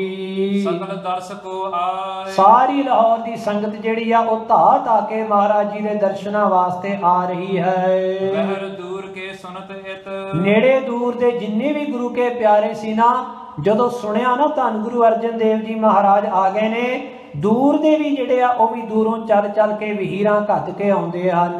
सकल दर्शको आए। सारी लाहौर दी संगत जिहड़ी आ ओह धा धा के महाराज जी दे दर्शनां वास्ते आ रही है। बहर दूर के सुनत हित। नेड़े दूर दे जिन्ने भी गुरु के प्यारे सी ना, जदों सुनिया ना धन गुरु अर्जन देव जी महाराज आ गए ने, दूर दे भी जिहड़े आ ओह भी दूरों चल चल के वहीरां घत के आउंदे हन।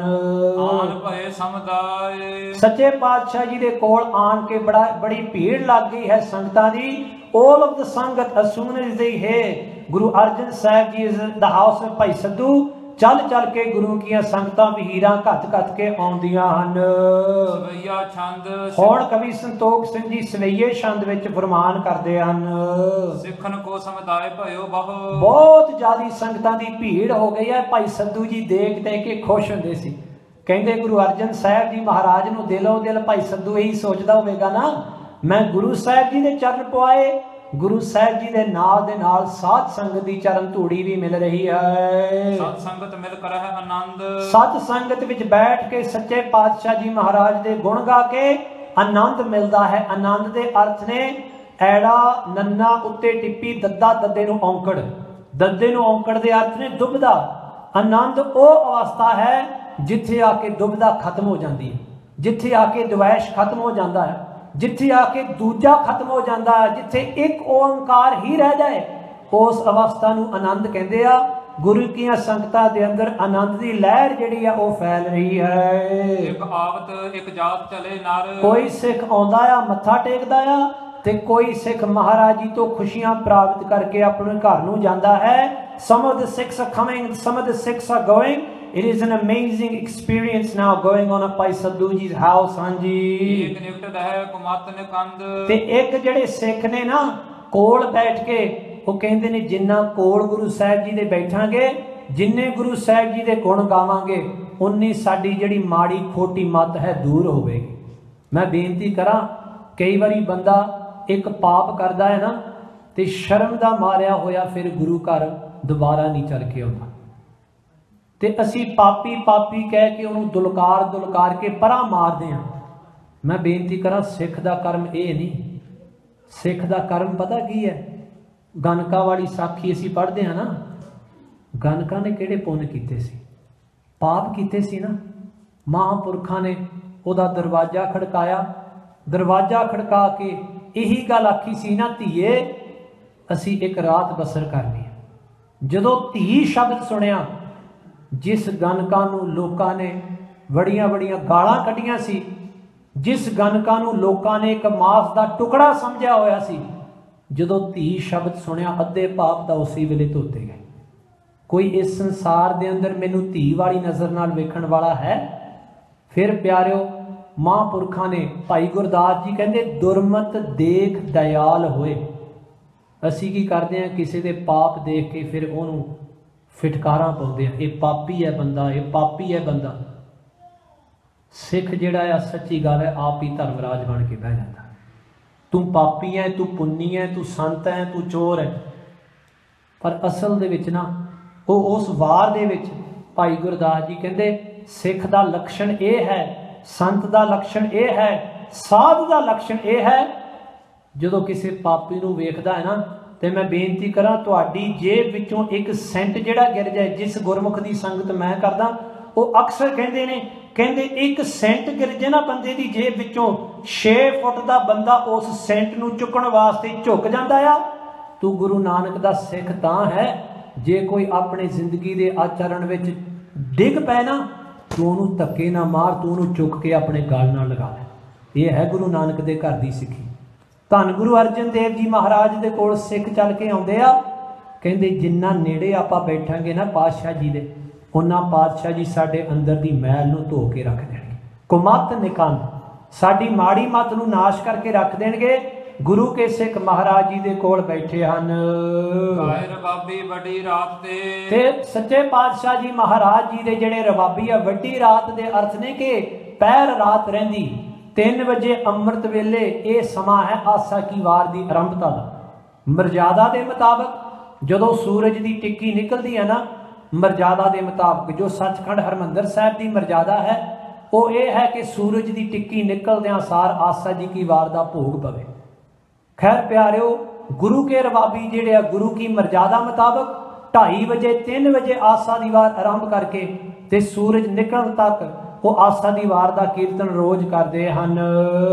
आन भए समुदाय। सच्चे पातशाह जी दे कोल आन के बड़ी भीड़ लग गई है संगतां दी। All of the संगत as soon as they hear Guru Arjan Sahib ji is in the house of भाई सद्धू, चल चल के गुरु कीयां संगतां वहीरां घत घत के आउंदियां हन। सवैया छंद। हुण कवि संतोख सिंह जी सवैये छंद विच फरमान करदे हन। सिखन को समुदाय भयो बहु। बहुत ज्यादा संगतां दी भीड़ हो गई है। भाई सद्धू जी देख देख के खुश हुंदे सी। कहंदे गुरु अर्जन साहिब जी महाराज नूं दिलों दिल भाई सद्धू यही सोचदा होवेगा ना, मैं गुरु साहिब जी दे चरण पवाए, गुरु साहिब जी दे नाल साध संगत दी चरण धूड़ी भी मिल रही है। सत संगत मिल कर है आनंद। सत संगत विच बैठ के सच्चे पातशाह जी महाराज दे गुण गा के आनंद मिलता है। आनंद दे अर्थ ने ਐੜਾ ਨੰਨਾ ਉੱਤੇ ਟਿੱਪੀ ਦੱਦਾ ਦੱਦੇ ਨੂੰ ਔਂਕੜ। ਦੱਦੇ ਨੂੰ ਔਂਕੜ ਦੇ ਅਰਥ ਨੇ ਦੁਬਦਾ। ਆਨੰਦ ਉਹ ਅਵਸਥਾ ਹੈ ਜਿੱਥੇ ਆ ਕੇ ਦੁਬਦਾ ਖਤਮ ਹੋ ਜਾਂਦੀ ਹੈ, ਜਿੱਥੇ ਆ ਕੇ ਦਵੈਸ਼ ਖਤਮ ਹੋ ਜਾਂਦਾ ਹੈ, ਜਿੱਥੇ ਆ ਕੇ ਦੂਜਾ ਖਤਮ ਹੋ ਜਾਂਦਾ ਹੈ, ਜਿੱਥੇ ਇੱਕ ਓੰਕਾਰ ਹੀ ਰਹਿ ਜਾਏ, ਉਸ ਅਵਸਥਾ ਨੂੰ ਆਨੰਦ ਕਹਿੰਦੇ ਆ। ਗੁਰੂ ਕੀਆਂ ਸੰਗਤਾਂ ਦੇ ਅੰਦਰ ਆਨੰਦ ਦੀ ਲਹਿਰ ਜਿਹੜੀ ਆ ਉਹ ਫੈਲ ਰਹੀ ਹੈ। ਇੱਕ ਆਵਤ ਇੱਕ ਜਾਤ ਚਲੇ ਨਰ। ਕੋਈ ਸਿੱਖ ਆਉਂਦਾ ਆ ਮੱਥਾ ਟੇਕਦਾ ਆ ਤੇ ਕੋਈ ਸਿੱਖ ਮਹਾਰਾਜ ਜੀ ਤੋਂ ਖੁਸ਼ੀਆਂ ਪ੍ਰਾਪਤ ਕਰਕੇ ਆਪਣੇ ਘਰ ਨੂੰ ਜਾਂਦਾ ਹੈ। Some of the Sikhs are coming, some of the Sikhs are going. It is an amazing experience now going on at Bhai Sadhu ji's house। ਹਾਂਜੀ, ਇੱਕ ਨਿਕਟ ਹੈ ਕੁਮਤ ਨਿਕੰਦ। ਤੇ ਇੱਕ ਜਿਹੜੇ ਸਿੱਖ ਨੇ ਨਾ ਕੋਲ ਬੈਠ ਕੇ ਉਹ ਕਹਿੰਦੇ ਨੇ ਜਿੰਨਾ ਕੋਲ ਗੁਰੂ ਸਾਹਿਬ ਜੀ ਦੇ ਬੈਠਾਂਗੇ, ਜਿੰਨੇ ਗੁਰੂ ਸਾਹਿਬ ਜੀ ਦੇ ਗੁਣ ਗਾਵਾਂਗੇ, ਉਨੀ ਸਾਡੀ ਜਿਹੜੀ ਮਾੜੀ ਖੋਟੀ ਮੱਤ ਹੈ ਦੂਰ ਹੋਵੇਗੀ। ਮੈਂ ਬੇਨਤੀ ਕਰਾਂ, ਕਈ ਵਾਰੀ ਬੰਦਾ ਇੱਕ ਪਾਪ ਕਰਦਾ ਹੈ ਨਾ ਤੇ ਸ਼ਰਮ ਦਾ ਮਾਰਿਆ ਹੋਇਆ ਫਿਰ ਗੁਰੂ ਘਰ ਦੁਬਾਰਾ ਨਹੀਂ ਚੱਲ ਕੇ ਆਉਂਦਾ, ਤੇ ਅਸੀਂ ਪਾਪੀ ਪਾਪੀ ਕਹਿ ਕੇ ਉਹਨੂੰ ਦੁਲਕਾਰ ਕੇ ਪਰਾਂ ਮਾਰਦੇ ਹਾਂ। ਮੈਂ ਬੇਨਤੀ ਕਰਾਂ, ਸਿੱਖ ਦਾ ਕਰਮ ਇਹ ਨਹੀਂ। ਸਿੱਖ ਦਾ ਕਰਮ ਪਤਾ ਕੀ ਹੈ? ਗਨਕਾ ਵਾਲੀ ਸਾਖੀ ਅਸੀਂ ਪੜ੍ਹਦੇ ਹਾਂ ਨਾ, ਗਨਕਾ ਨੇ ਕਿਹੜੇ ਪੁੰਨ ਕੀਤੇ ਸੀ? ਪਾਪ ਕੀਤੇ ਸੀ ਨਾ। ਮਹਾਂਪੁਰਖਾਂ ਨੇ ਉਹਦਾ ਦਰਵਾਜ਼ਾ ਖੜਕਾਇਆ, ਦਰਵਾਜ਼ਾ ਖੜਕਾ ਕੇ ਇਹੀ ਗੱਲ ਆਖੀ ਸੀ ਨਾ, ਧੀਏ ਅਸੀਂ ਇੱਕ ਰਾਤ ਬਸਰ ਕਰਨੀ ਹੈ। ਜਦੋਂ ਧੀ ਸ਼ਬਦ ਸੁਣਿਆ, ਜਿਸ ਗਨਕਾ ਨੂੰ ਲੋਕਾਂ ਨੇ ਬੜੀਆਂ ਬੜੀਆਂ ਗਾਲਾਂ ਕੱਢੀਆਂ ਸੀ, ਜਿਸ ਗਨਕਾ ਨੂੰ ਲੋਕਾਂ ਨੇ ਇੱਕ ਮਾਸ ਦਾ ਟੁਕੜਾ ਸਮਝਿਆ ਹੋਇਆ ਸੀ, ਜਦੋਂ ਧੀ ਸ਼ਬਦ ਸੁਣਿਆ, ਅੱਧੇ ਪਾਪ ਤਾਂ ਉਸੇ ਵੇਲੇ ਧੋਤੇ ਗਏ। ਕੋਈ ਇਸ ਸੰਸਾਰ ਦੇ ਅੰਦਰ ਮੈਨੂੰ ਧੀ ਵਾਲੀ ਨਜ਼ਰ ਨਾਲ ਵੇਖਣ ਵਾਲਾ ਹੈ? ਫਿਰ ਪਿਆਰਿਓ, ਮਹਾਂਪੁਰਖਾਂ ਨੇ, ਭਾਈ ਗੁਰਦਾਸ ਜੀ ਕਹਿੰਦੇ ਦੁਰਮਤ ਦੇਖ ਦਇਆਲ ਹੋਏ। ਅਸੀਂ ਕੀ ਕਰਦੇ ਹਾਂ? ਕਿਸੇ ਦੇ ਪਾਪ ਦੇਖ ਕੇ ਫਿਰ ਉਹਨੂੰ ਫਿਟਕਾਰਾਂ ਪਾਉਂਦੇ ਹਾਂ, ਇਹ ਪਾਪੀ ਹੈ ਬੰਦਾ, ਇਹ ਪਾਪੀ ਹੈ ਬੰਦਾ। ਸਿੱਖ ਜਿਹੜਾ ਆ, ਸੱਚੀ ਗੱਲ ਹੈ, ਆਪ ਹੀ ਧਰਮਰਾਜ ਬਣ ਕੇ ਬਹਿ ਜਾਂਦਾ। ਤੂੰ ਪਾਪੀ ਹੈ, ਤੂੰ ਪੁੰਨੀ ਹੈ, ਤੂੰ ਸੰਤ ਹੈ, ਤੂੰ ਚੋਰ ਹੈ। ਪਰ ਅਸਲ ਦੇ ਵਿੱਚ ਨਾ ਉਹ ਉਸ ਵਾਰ ਦੇ ਵਿੱਚ ਭਾਈ ਗੁਰਦਾਸ ਜੀ ਕਹਿੰਦੇ ਸਿੱਖ ਦਾ ਲੱਛਣ ਇਹ ਹੈ, ਸੰਤ ਦਾ ਲੱਛਣ ਇਹ ਹੈ, ਸਾਧ ਦਾ ਲੱਛਣ ਇਹ ਹੈ, ਜਦੋਂ ਕਿਸੇ ਪਾਪੀ ਨੂੰ ਵੇਖਦਾ ਹੈ ਨਾ, ਤੇ ਮੈਂ ਬੇਨਤੀ ਕਰਾਂ, ਤੁਹਾਡੀ ਜੇਬ ਵਿੱਚੋਂ ਇੱਕ ਸੈਂਟ ਜਿਹੜਾ ਗਿਰ ਜਾਏ, ਜਿਸ ਗੁਰਮੁਖ ਦੀ ਸੰਗਤ ਮੈਂ ਕਰਦਾ, ਉਹ ਅਕਸਰ ਕਹਿੰਦੇ ਨੇ, ਕਹਿੰਦੇ ਇੱਕ ਸੈਂਟ ਗਿਰ ਜੇ ਨਾ ਬੰਦੇ ਦੀ ਜੇਬ ਵਿੱਚੋਂ, 6 ਫੁੱਟ ਦਾ ਬੰਦਾ ਉਸ ਸੈਂਟ ਨੂੰ ਚੁੱਕਣ ਵਾਸਤੇ ਝੁਕ ਜਾਂਦਾ ਆ। ਤੂੰ ਗੁਰੂ ਨਾਨਕ ਦਾ ਸਿੱਖ ਤਾਂ ਹੈ ਜੇ ਕੋਈ ਆਪਣੇ ਜ਼ਿੰਦਗੀ ਦੇ ਆਚਰਣ ਵਿੱਚ ਡਿੱਗ ਪੈ ਨਾ, ਤੂੰ ਉਹਨੂੰ ਧੱਕੇ ਨਾ ਮਾਰ, ਤੂੰ ਉਹਨੂੰ ਚੁੱਕ ਕੇ ਆਪਣੇ ਗਲ ਨਾਲ ਲਗਾ ਲੈ। ਇਹ ਹੈ ਗੁਰੂ ਨਾਨਕ ਦੇ ਘਰ ਦੀ ਸਿੱਖੀ। ਧੰਨ ਗੁਰੂ ਅਰਜਨ ਦੇਵ ਜੀ ਮਹਾਰਾਜ ਦੇ ਕੋਲ ਸਿੱਖ ਚੱਲ ਕੇ ਆਉਂਦੇ ਆ, ਕਹਿੰਦੇ ਜਿੰਨਾ ਨੇੜੇ ਆਪਾਂ ਬੈਠਾਂਗੇ ਨਾ ਪਾਤਸ਼ਾਹ ਜੀ ਦੇ, ਉਹਨਾਂ ਪਾਤਸ਼ਾਹ ਜੀ ਸਾਡੇ ਅੰਦਰ ਦੀ ਮੈਲ ਨੂੰ ਧੋ ਕੇ ਰੱਖ ਦੇਣਗੇ। ਕੁਮਤ ਨਿਕੰਦ, ਸਾਡੀ ਮਾੜੀ ਮੱਤ ਨੂੰ ਨਾਸ਼ ਕਰਕੇ ਰੱਖ ਦੇਣਗੇ। ਗੁਰੂ ਕੇ ਸਿੱਖ ਮਹਾਰਾਜ ਜੀ ਦੇ ਕੋਲ ਬੈਠੇ ਹਨ। ਕਾਇ ਰਬਾਬੀ ਵੱਡੀ ਰਾਤ ਤੇ ਸੱਚੇ ਪਾਤਸ਼ਾਹ ਜੀ ਮਹਾਰਾਜ ਜੀ ਦੇ ਜਿਹੜੇ ਰਬਾਬੀ ਆ, ਵੱਡੀ ਰਾਤ ਦੇ ਅਰਥ ਨੇ ਕਿ ਪਹਿਰ ਰਾਤ ਰਹਿੰਦੀ। 3 ਵਜੇ ਅੰਮ੍ਰਿਤ ਵੇਲੇ ਇਹ ਸਮਾਂ ਹੈ ਆਸਾ ਕੀ ਵਾਰ ਦੀ ਆਰੰਭਤਾ ਦਾ। ਮਰਜ਼ਾਦਾ ਦੇ ਮੁਤਾਬਕ ਜਦੋਂ ਸੂਰਜ ਦੀ ਟਿੱਕੀ ਨਿਕਲਦੀ ਹੈ ਨਾ, ਮਰਜ਼ਾਦਾ ਦੇ ਮੁਤਾਬਕ ਜੋ ਸੱਚਖੰਡ ਹਰਮੰਦਰ ਸਾਹਿਬ ਦੀ ਮਰਜ਼ਾਦਾ ਹੈ ਉਹ ਇਹ ਹੈ ਕਿ ਸੂਰਜ ਦੀ ਟਿੱਕੀ ਨਿਕਲਦਿਆਂ ਸਾਰ ਆਸਾ ਜੀ ਕੀ ਵਾਰ ਦਾ ਭੋਗ ਪਵੇ। ਖੈਰ ਪਿਆਰਿਓ, ਗੁਰੂ ਕੇ ਰਬਾਬੀ ਜਿਹੜੇ ਆ, ਗੁਰੂ ਕੀ ਮਰਜ਼ਾਦਾ ਮੁਤਾਬਕ 2:30 ਵਜੇ 3 ਵਜੇ ਆਸਾ ਦੀ ਵਾਰ ਆਰੰਭ ਕਰਕੇ ਤੇ ਸੂਰਜ ਨਿਕਲਣ ਤੱਕ ਉਹ ਆਸਾ ਦੀ ਵਾਰ ਦਾ ਕੀਰਤਨ ਰੋਜ਼ ਕਰਦੇ ਹਨ।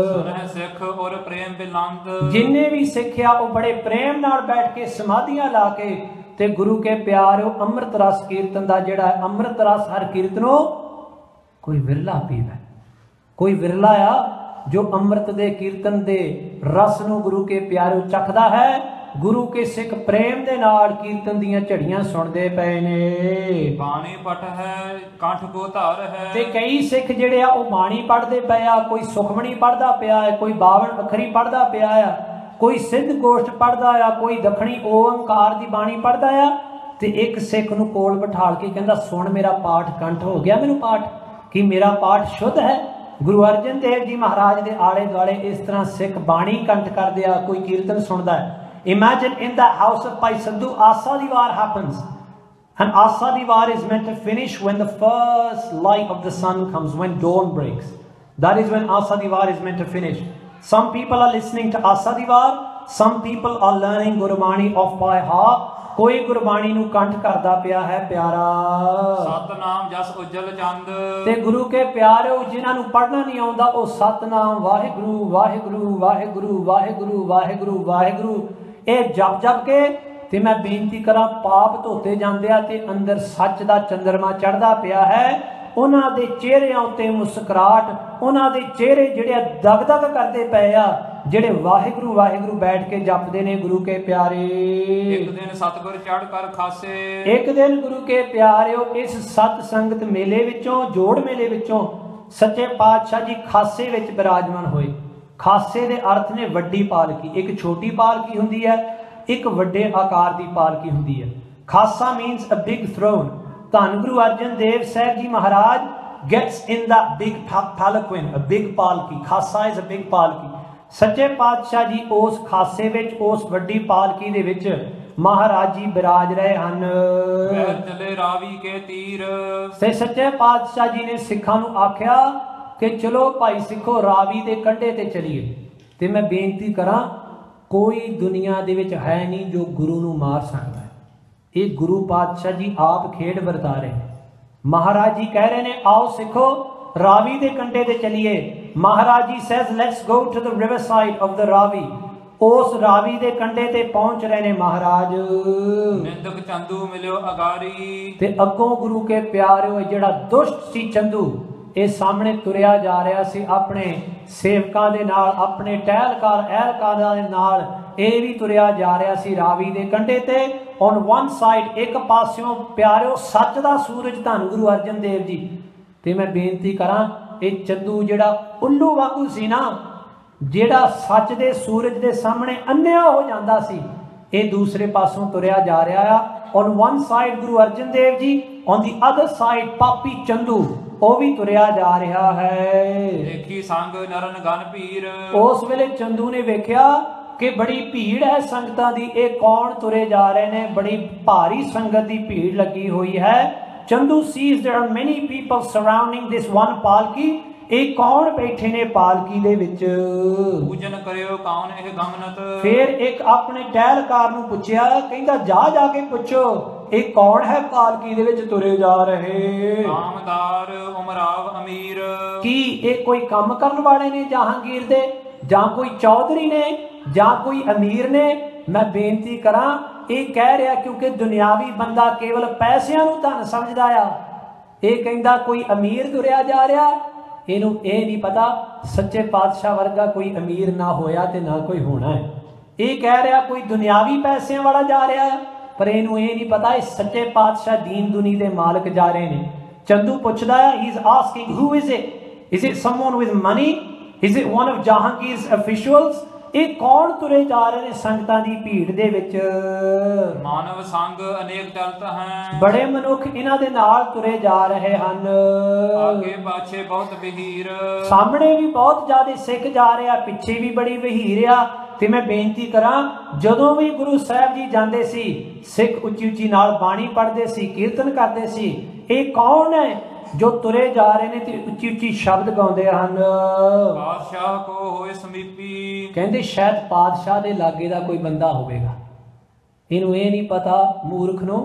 ਸਿੱਖ ਔਰ ਪ੍ਰੇਮ ਬਿਲੰਦ, ਜਿੰਨੇ ਵੀ ਸਿੱਖਿਆ ਉਹ ਬੜੇ ਪ੍ਰੇਮ ਨਾਲ ਬੈਠ ਕੇ ਸਮਾਧੀਆਂ ਲਾ ਕੇ ਤੇ ਗੁਰੂ ਕੇ ਪਿਆਰਿਓ ਅੰਮ੍ਰਿਤ ਰਸ ਕੀਰਤਨ ਦਾ ਜਿਹੜਾ ਹੈ, ਅੰਮ੍ਰਿਤ ਰਸ ਹਰ ਕੀਰਤਨੋਂ ਕੋਈ ਵਿਰਲਾ ਪੀਵੇ, ਕੋਈ ਵਿਰਲਾ ਆ ਜੋ ਅੰਮ੍ਰਿਤ ਦੇ ਕੀਰਤਨ ਦੇ ਰਸ ਨੂੰ ਗੁਰੂ ਕੇ ਪਿਆਰਿਓ ਚੱਖਦਾ ਹੈ। ਗੁਰੂ ਕੇ ਸਿੱਖ ਪ੍ਰੇਮ ਦੇ ਨਾਲ ਕੀਰਤਨ ਦੀਆਂ ਝੜੀਆਂ ਸੁਣਦੇ ਪਏ ਨੇ। ਬਾਣੀ ਪਠ ਹੈ ਕੰਠ ਕੋ ਧਾਰ ਹੈ, ਤੇ ਕਈ ਸਿੱਖ ਜਿਹੜੇ ਆ ਉਹ ਬਾਣੀ ਪੜ੍ਹਦੇ ਪਏ ਆ, ਕੋਈ ਸੁਖਮਣੀ ਪੜ੍ਹਦਾ ਪਿਆ ਹੈ, ਕੋਈ 52 ਅੱਖਰੀ ਪੜ੍ਹਦਾ ਪਿਆ ਆ, ਕੋਈ ਸਿੱਧ ਗੋਸ਼ਟ ਪੜ੍ਹਦਾ ਆ, ਕੋਈ ਦੱਖਣੀ ਓੰਕਾਰ ਦੀ ਬਾਣੀ ਪੜ੍ਹਦਾ ਆ। ਤੇ ਇੱਕ ਸਿੱਖ ਨੂੰ ਕੋਲ ਬਿਠਾਲ ਕੇ ਕਹਿੰਦਾ ਸੁਣ ਮੇਰਾ ਪਾਠ ਕੰਠ ਹੋ ਗਿਆ, ਮੈਨੂੰ ਪਾਠ ਕਿ ਮੇਰਾ ਪਾਠ ਸ਼ੁੱਧ ਹੈ। ਗੁਰੂ ਅਰਜਨ ਦੇਵ ਜੀ ਮਹਾਰਾਜ ਦੇ ਆਲੇ ਦੁਆਲੇ ਇਸ ਤਰ੍ਹਾਂ ਸਿੱਖ ਬਾਣੀ ਕੰਠ ਕਰਦੇ ਆ, ਕੋਈ ਕੀਰਤਨ ਸੁਣਦਾ ਹੈ। Imagine in the house of Bhai Sadhu, Asa Divar happens. And Asa Divar is meant to finish when the first light of the sun comes, when dawn breaks. That is when Asa Divar is meant to finish. Some people are listening to Asa Divar, some people are learning Gurbani off by heart, ਕੋਈ ਗੁਰਬਾਣੀ ਨੂੰ ਕੰਠ ਕਰਦਾ ਪਿਆ ਹੈ ਪਿਆਰਾ। ਸਤਨਾਮ ਜਸ ਉਜਲ ਚੰਦ, ਤੇ ਗੁਰੂ ਕੇ ਪਿਆਰਿਓ ਜਿਨ੍ਹਾਂ ਨੂੰ ਪੜ੍ਹਨਾ ਨਹੀਂ ਆਉਂਦਾ ਉਹ ਸਤਨਾਮ ਵਾਹਿਗੁਰੂ ਵਾਹਿਗੁਰੂ ਵਾਹਿਗੁਰੂ ਵਾਹਿਗੁਰੂ ਵਾਹਿਗੁਰੂ ਵਾਹਿਗੁਰੂ ਇਹ ਜਪ ਜਪ ਕੇ ਤੇ ਮੈਂ ਬੇਨਤੀ ਕਰਾਂ ਪਾਪ ਧੋਤੇ ਜਾਂਦੇ ਆ ਤੇ ਅੰਦਰ ਸੱਚ ਦਾ ਚੰਦਰਮਾ ਚੜ੍ਹਦਾ ਪਿਆ ਹੈ। ਉਹਨਾਂ ਦੇ ਚਿਹਰਿਆਂ ਉੱਤੇ ਮੁਸਕਰਾਹਟ, ਉਹਨਾਂ ਦੇ ਚਿਹਰੇ ਜਿਹੜੇ ਦਗ ਦਗ ਕਰਦੇ ਪਏ ਆ ਜਿਹੜੇ ਵਾਹਿਗੁਰੂ ਵਾਹਿਗੁਰੂ ਬੈਠ ਕੇ ਜਪਦੇ ਨੇ ਗੁਰੂ ਕੇ ਪਿਆਰੇ। ਇੱਕ ਦਿਨ ਸਤਿਗੁਰ ਚੜ੍ਹ ਕਰ ਖਾਸੇ, ਇੱਕ ਦਿਨ ਗੁਰੂ ਕੇ ਪਿਆਰਿਓ ਇਸ ਸਤ ਸੰਗਤ ਮੇਲੇ ਵਿੱਚੋਂ, ਜੋੜ ਮੇਲੇ ਵਿੱਚੋਂ ਸੱਚੇ ਪਾਤਸ਼ਾਹ ਜੀ ਖਾਸੇ ਵਿੱਚ ਬਿਰਾਜਮਾਨ ਹੋਏ। ਖਾਸੇ ਦੇ ਅਰਥ ਨੇ ਵੱਡੀ ਪਾਲਕੀ। ਇੱਕ ਛੋਟੀ ਪਾਲਕੀ ਹੁੰਦੀ ਹੈ, ਇੱਕ ਵੱਡੇ ਆਕਾਰ ਦੀ ਪਾਲਕੀ ਹੁੰਦੀ ਹੈ। ਖਾਸਾ ਮੀਨਸ ਅ ਬਿਗ ਥਰੋਨ। ਧੰਨ ਗੁਰੂ ਅਰਜਨ ਦੇਵ ਸਾਹਿਬ ਜੀ ਮਹਾਰਾਜ gets in that big palanquin, a big ਪਾਲਕੀ। ਖਾਸਾ is a big ਪਾਲਕੀ। ਸੱਚੇ ਪਾਤਸ਼ਾਹ ਜੀ ਉਸ ਖਾਸੇ ਵਿੱਚ, ਉਸ ਵੱਡੀ ਪਾਲਕੀ ਦੇ ਵਿੱਚ ਮਹਾਰਾਜ ਜੀ ਬਿਰਾਜ ਰਹੇ ਹਨ। ਚਲੇ ਰਾਵੀ ਕੇ ਤੀਰ, ਤੇ ਸੱਚੇ ਪਾਤਸ਼ਾਹ ਜੀ ਨੇ ਸਿੱਖਾਂ ਨੂੰ ਆਖਿਆ ਕਿ ਚਲੋ ਭਾਈ ਸਿੱਖੋ ਰਾਵੀ ਦੇ ਕੰਢੇ ਤੇ ਚਲੀਏ। ਤੇ ਮੈਂ ਬੇਨਤੀ ਕਰਾਂ ਕੋਈ ਦੁਨੀਆ ਦੇ ਵਿੱਚ ਹੈ ਨਹੀਂ ਜੋ ਗੁਰੂ ਨੂੰ ਮਾਰ ਸਕਦਾ ਹੈ। ਇਹ ਗੁਰੂ ਪਾਤਸ਼ਾਹ ਜੀ ਆਪ ਖੇਡ ਵਰਤਾ ਰਹੇ। ਮਹਾਰਾਜ ਜੀ ਕਹਿ ਰਹੇ ਨੇ ਆਓ ਸਿੱਖੋ ਰਾਵੀ ਦੇ ਕੰਢੇ ਤੇ ਚਲੀਏ। Maharaj ji says let's go to the river side of the Ravi. ਉਸ ਰਾਵੀ ਦੇ ਕੰਢੇ ਤੇ ਪਹੁੰਚ ਰਹੇ ਨੇ ਮਹਾਰਾਜ। ਨਿੰਦਕ ਚੰਦੂ ਮਿਲਿਓ ਅਗਾਰੀ, ਤੇ ਅੱਗੋਂ ਗੁਰੂ ਕੇ ਪਿਆਰਿਓ ਜਿਹੜਾ ਦੁਸ਼ਟ ਸੀ ਚੰਦੂ ਇਹ ਸਾਹਮਣੇ ਤੁਰਿਆ ਜਾ ਰਿਹਾ ਸੀ ਆਪਣੇ ਸੇਵਕਾਂ ਦੇ ਨਾਲ, ਆਪਣੇ ਅਹਿਲਕਾਰਾਂ ਦੇ ਨਾਲ ਇਹ ਵੀ ਤੁਰਿਆ ਜਾ ਰਿਹਾ ਸੀ ਰਾਵੀ ਦੇ ਕੰਢੇ ਤੇ। ਔਨ ਵਨ ਸਾਈਡ ਇੱਕ ਪਾਸਿਓਂ ਪਿਆਰਿਓ ਸੱਚ ਦਾ ਸੂਰਜ ਧੰਨ ਗੁਰੂ ਅਰਜਨ ਦੇਵ ਜੀ। ਤੇ ਮੈਂ ਬੇਨਤੀ ਕਰਾਂ ਇਹ ਚੰਦੂ ਜਿਹੜਾ ਉੱਲੂ ਵਾਂਗੂ ਸੀ ਨਾ, ਜਿਹੜਾ ਸੱਚ ਦੇ ਸੂਰਜ ਦੇ ਸਾਹਮਣੇ ਅੰਨ੍ਹਿਆ ਹੋ ਜਾਂਦਾ ਸੀ, ਇਹ ਦੂਸਰੇ ਪਾਸੋਂ ਤੁਰਿਆ ਜਾ ਰਿਹਾ ਆ। On one side Guru Arjan Dev ji, on the other side ਪਾਪੀ ਚੰਦੂ ਉਹ ਵੀ ਤੁਰਿਆ ਜਾ ਰਿਹਾ ਹੈ। ਦੇਖੀ ਸੰਗ ਨਰਨ ਗਨ ਭੀਰ, ਉਸ ਵੇਲੇ ਚੰਦੂ ਨੇ ਵੇਖਿਆ ਕਿ ਬੜੀ ਭੀੜ ਹੈ ਸੰਗਤਾਂ ਦੀ। ਇਹ ਕੌਣ ਤੁਰੇ ਜਾ ਰਹੇ ਨੇ? ਬੜੀ ਭਾਰੀ ਸੰਗਤ ਦੀ ਭੀੜ ਲੱਗੀ ਹੋਈ ਹੈ। Chandu sees there are many people surrounding this one ਪਾਲਕੀ। ਇਹ ਕੌਣ ਬੈਠੇ ਨੇ ਪਾਲਕੀ ਦੇ ਵਿੱਚ? ਪੂਜਨ ਕਰਿਓ ਕੌਣ ਇਹ ਗਮਨਤ। ਫਿਰ ਇੱਕ ਆਪਣੇ ਟਹਿਲਕਾਰ ਨੂੰ ਪੁੱਛਿਆ, ਕਹਿੰਦਾ ਜਾ ਕੇ ਪੁੱਛੋ ਇਹ ਕੌਣ ਹੈ ਪਾਲਕੀ ਦੇ ਵਿੱਚ ਤੁਰੇ ਜਾ ਰਹੇ? ਕਾਮਦਾਰ ਉਮਰਾਵ ਅਮੀਰ, ਕੀ ਇਹ ਕੋਈ ਕੰਮ ਕਰਨ ਵਾਲੇ ਨੇ ਜਹਾਂਗੀਰ ਦੇ, ਜਾਂ ਕੋਈ ਚੌਧਰੀ ਨੇ, ਜਾਂ ਕੋਈ ਅਮੀਰ ਨੇ? ਮੈਂ ਬੇਨਤੀ ਕਰਾਂ ਇਹ ਕਹਿ ਰਿਹਾ ਕਿਉਂਕਿ ਦੁਨਿਆਵੀ ਬੰਦਾ ਕੇਵਲ ਪੈਸਿਆਂ ਨੂੰ ਧਨ ਸਮਝਦਾ ਆ। ਇਹ ਕਹਿੰਦਾ ਕੋਈ ਅਮੀਰ ਤੁਰਿਆ ਜਾ ਰਿਹਾ। ਇਹਨੂੰ ਇਹ ਨਹੀਂ ਪਤਾ ਸੱਚੇ ਪਾਤਸ਼ਾਹ ਵਰਗਾ ਕੋਈ ਅਮੀਰ ਨਾ ਹੋਇਆ ਤੇ ਨਾ ਕੋਈ ਹੋਣਾ ਹੈ। ਇਹ ਕਹਿ ਰਿਹਾ ਕੋਈ ਦੁਨਿਆਵੀ ਪੈਸਿਆਂ ਵਾਲਾ ਜਾ ਰਿਹਾ ਹੈ, ਪਰ ਇਹਨੂੰ ਇਹ ਨਹੀਂ ਪਤਾ ਇਹ ਸੱਚੇ ਪਾਤਸ਼ਾਹ ਦੀਨ ਦੁਨੀ ਦੇ ਮਾਲਕ ਜਾ ਰਹੇ ਨੇ। ਚੰਦੂ ਪੁੱਛਦਾ ਹੈ, he is asking who is it? Is it someone with money? Is it one of Jahangir's officials? ਇਹ ਕੌਣ ਤੁਰੇ ਜਾ ਰਹੇ ਨੇ ਸੰਗਤਾਂ ਦੀ ਭੀੜ ਦੇ ਵਿੱਚ? ਮਾਨਵ ਸੰਗ ਅਨੇਕ ਚਲਤ ਹੈ, ਬੜੇ ਮਨੁੱਖ ਇਹਨਾਂ ਦੇ ਨਾਲ ਤੁਰੇ ਜਾ ਰਹੇ ਹਨ। ਆਗੇ ਪਾਛੇ ਬਹੁਤ ਵਹੀਰ, ਸਾਹਮਣੇ ਵੀ ਬਹੁਤ ਜ਼ਿਆਦਾ ਸਿੱਖ ਜਾ ਰਿਹਾ, ਪਿੱਛੇ ਵੀ ਬੜੀ ਵਹੀਰ ਆ। ਤੇ ਮੈਂ ਬੇਨਤੀ ਕਰਾਂ ਜਦੋਂ ਵੀ ਗੁਰੂ ਸਾਹਿਬ ਜੀ ਜਾਂਦੇ ਸੀ ਸਿੱਖ ਉੱਚੀ ਉੱਚੀ ਨਾਲ ਬਾਣੀ ਪੜ੍ਹਦੇ ਸੀ, ਕੀਰਤਨ ਕਰਦੇ ਸੀ। ਇਹ ਕੌਣ ਹੈ ਜੋ ਤੁਰੇ ਜਾ ਰਹੇ ਨੇ ਤੇ ਉੱਚੀ ਉੱਚੀ ਸ਼ਬਦ ਗਾਉਂਦੇ ਹਨ? ਪਾਤਸ਼ਾਹ ਕੋ ਹੋਏ ਸਮੀਪੀ, ਕਹਿੰਦੇ ਸ਼ਾਇਦ ਪਾਤਸ਼ਾਹ ਦੇ ਲਾਗੇ ਦਾ ਕੋਈ ਬੰਦਾ ਹੋਵੇਗਾ। ਇਹਨੂੰ ਇਹ ਨਹੀਂ ਪਤਾ ਮੂਰਖ ਨੂੰ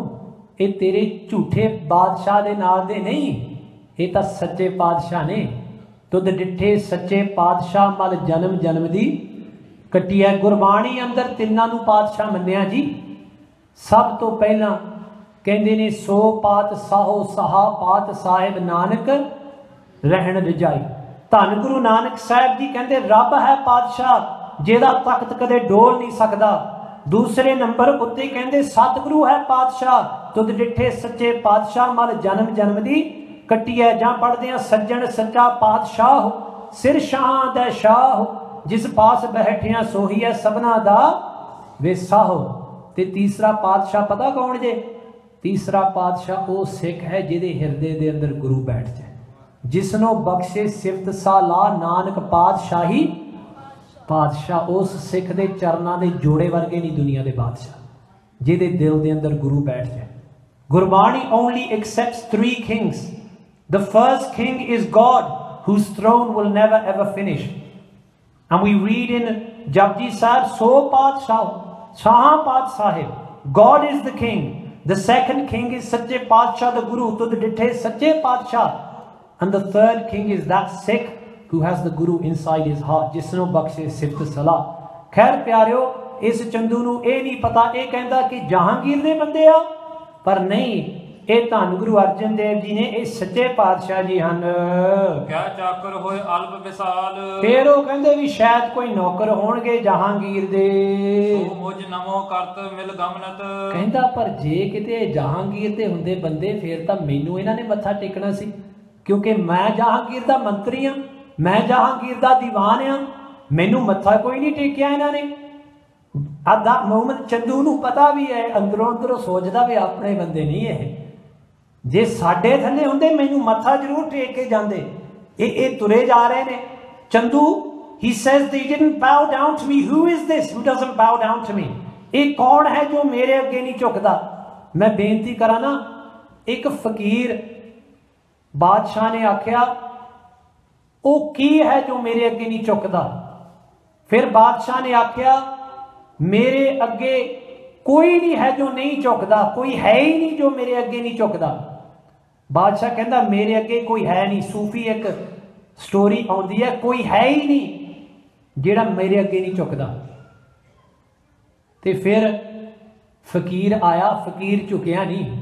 ਇਹ ਤੇਰੇ ਝੂਠੇ ਬਾਦਸ਼ਾਹ ਦੇ ਨਾਲ ਦੇ ਨਹੀਂ, ਇਹ ਤਾਂ ਸੱਚੇ ਪਾਤਸ਼ਾਹ ਨੇ। ਤੁਧ ਡਿੱਠੇ ਸੱਚੇ ਪਾਤਸ਼ਾਹ ਮਲ ਜਨਮ ਜਨਮ ਦੀ ਕੱਟੀ ਹੈ। ਗੁਰਬਾਣੀ ਅੰਦਰ ਤਿੰਨਾਂ ਨੂੰ ਪਾਤਸ਼ਾਹ ਮੰਨਿਆ ਜੀ। ਸਭ ਤੋਂ ਪਹਿਲਾਂ ਕਹਿੰਦੇ ਨੇ ਸੋ ਪਾਤ ਸਾਹੋ ਸਹਾ ਪਾਤ ਸਾਹਿਬ ਨਾਨਕ ਰਹਿਣ ਰਜਾਈ। ਧੰਨ ਗੁਰੂ ਨਾਨਕ ਸਾਹਿਬ ਜੀ ਕਹਿੰਦੇ ਰੱਬ ਹੈ ਪਾਤਸ਼ਾਹ ਜਿਹਦਾ ਤਖਤ ਕਦੇ ਡੋਲ ਨਹੀਂ ਸਕਦਾ। ਦੂਸਰੇ ਨੰਬਰ ਉੱਤੇ ਕਹਿੰਦੇ ਸਤਿਗੁਰੂ ਹੈ ਪਾਤਸ਼ਾਹ ਤੁਧ ਡਿੱਠੇ ਸੱਚੇ ਪਾਤਸ਼ਾਹ ਮਲ ਜਨਮ ਜਨਮ ਦੀ ਕੱਟੀ ਹੈ। ਜਾਂ ਪੜ੍ਹਦੇ ਆ ਸੱਜਣ ਸੱਚਾ ਪਾਤਸ਼ਾਹ ਸਿਰ ਸ਼ਾਹਾਂ ਦਾ ਸ਼ਾਹ ਜਿਸ ਪਾਸ ਬੈਠਿਆ ਸੋਹੀ ਹੈ ਸਭਨਾ ਦਾ ਵਿਸਾਹੋ। ਤੇ ਤੀਸਰਾ ਪਾਤਸ਼ਾਹ ਪਤਾ ਕੌਣ ਜੇ? ਤੀਸਰਾ ਪਾਤਸ਼ਾਹ ਉਹ ਸਿੱਖ ਹੈ ਜਿਹਦੇ ਹਿਰਦੇ ਦੇ ਅੰਦਰ ਗੁਰੂ ਬੈਠ ਜਾਏ, ਜਿਸਨੂੰ ਬਖਸ਼ੇ ਸਿਫਤ ਸਾਲਾ ਨਾਨਕ ਪਾਤਸ਼ਾਹੀ। ਪਾਤਸ਼ਾਹ ਉਸ ਸਿੱਖ ਦੇ ਚਰਨਾਂ ਦੇ ਜੋੜੇ ਵਰਗੇ ਨਹੀਂ ਦੁਨੀਆ ਦੇ ਬਾਦਸ਼ਾਹ, ਜਿਹਦੇ ਦਿਲ ਦੇ ਅੰਦਰ ਗੁਰੂ ਬੈਠ ਜਾਏ। Gurbani only accepts 3 kings. The first king is God whose throne will never ever finish. And we read in Japji साहब 100 पातशाह शाह पातशाह है, God is the king, the second king is सच्चे पातशाह द गुरु तुद डिठे सच्चे पातशाह, and the third king is that Sikh who has the guru inside his heart, जिसनों बख्शे सिफत सलाह। खैर प्यारियो, इस चंदू नूं ये नहीं पता, ये कहता कि जहांगीर दे बंदे आ, पर नहीं, ये धन गुरु अर्जन देव जी ने ये सच्चे पातशाह जी हैं। क्या चाकर होए अल्प विसाल, फिर वो कहते भी शायद कोई नौकर होणगे जहांगीर दे, तू मुझ नमो करत मिल गमनत। कहता पर जे किते जहांगीर दे हुंदे बंदे फिर तां मैनूं इन्हां ने मत्था टेकना सी, क्योंकि मैं जहांगीर दा मंत्री हाँ, मैं जहांगीर दा दीवान हाँ, मैनू मत्था कोई नहीं टेकिया इन्होंने। आदा मोहम्मद चंदू नूं पता भी है, अंदरों अंदरों सोचदा भी अपने बंदे नहीं है, जे साडे थल्ले हुंदे मैनू मत्था जरूर टेक के जांदे। ये तुरे जा रहे ने। Chandu he says they didn't bow down to me, who is this who doesn't bow down to me, ये कौन है जो मेरे अगे नहीं झुकदा। मैं बेनती करा ना, एक फकीर बादशाह ने आख्या वो की है जो मेरे अगे नहीं झुकदा। फिर बादशाह ने आख्या मेरे अगे कोई नहीं है जो नहीं झुकदा, कोई है ही नहीं जो मेरे अगे नहीं झुकदा। बादशाह कहता मेरे अगे कोई है नहीं। सूफी एक स्टोरी आउंदी है, कोई है ही नहीं जेड़ा मेरे अगे नहीं झुकदा। ते फिर फकीर आया, फकीर झुकिया नहीं।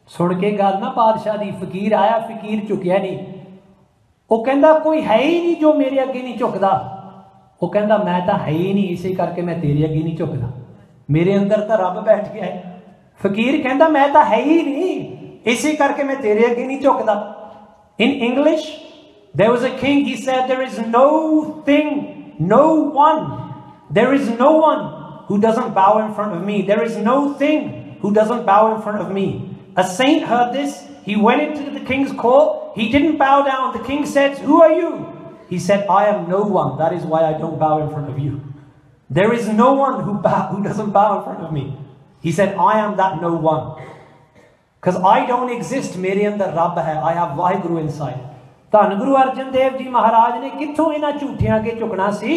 सुन के गल ना बादशाह दी, फकीर आया, फकीर झुकिया नहीं। वो कहता कोई है ही नहीं जो मेरे अगे नहीं झुकदा। वो कहता मैं तो है ही नहीं, इसे करके मैं तेरे अगे नहीं झुकदा, मेरे अंदर तो रब बैठ गया है। फकीर कहता मैं तो है ही नहीं, इसे करके मैं तेरे अगे नहीं झुकदा। In English there was a king, he said there is no thing, no one, there is no one who doesn't bow in front of me, there is no thing who doesn't bow in front of me. A saint heard this, he went into the king's court, he didn't bow down. The king said, who are you? He said, I am no one, that is why I don't bow in front of you. There is no one who doesn't bow in front of me. He said, I am that no one, because I don't exist, मेरे अंदर रब है, I have Waheguru inside. धन गुरु अर्जन देव जी महाराज ने कित्थों इन्हां झूठियां अगे झुकना सी।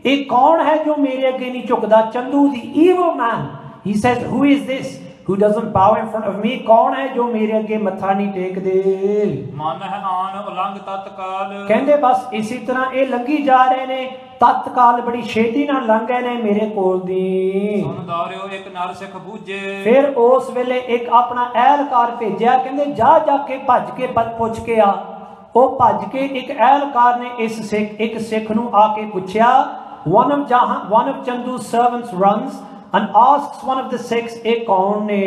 ये कौन है जो मेरे अगे नहीं झुकदा? चंदू दी evil man. He says, who is this who doesn't bow in front of me? कौन है जो मेरे अगे मत्था नहीं टेक दे? मन है आन उलंघ तत्काल, कहंदे बस इसी तरह ये लंघी जा रहे ने, तत्काल बड़ी छेती नाल लंघ गए ने मेरे कोल दी। सुन दारियो एक नर सिख बूझे, फिर उस वेले एक अपना एहलकार भेजिया, कहंदे जा जाके भज के पुछ के आ। वो भज के एक एहलकार ने एक सिख नूं आके पूछया। one of Chandu's servants runs and asks one of the Sikhs, ये कौन ने?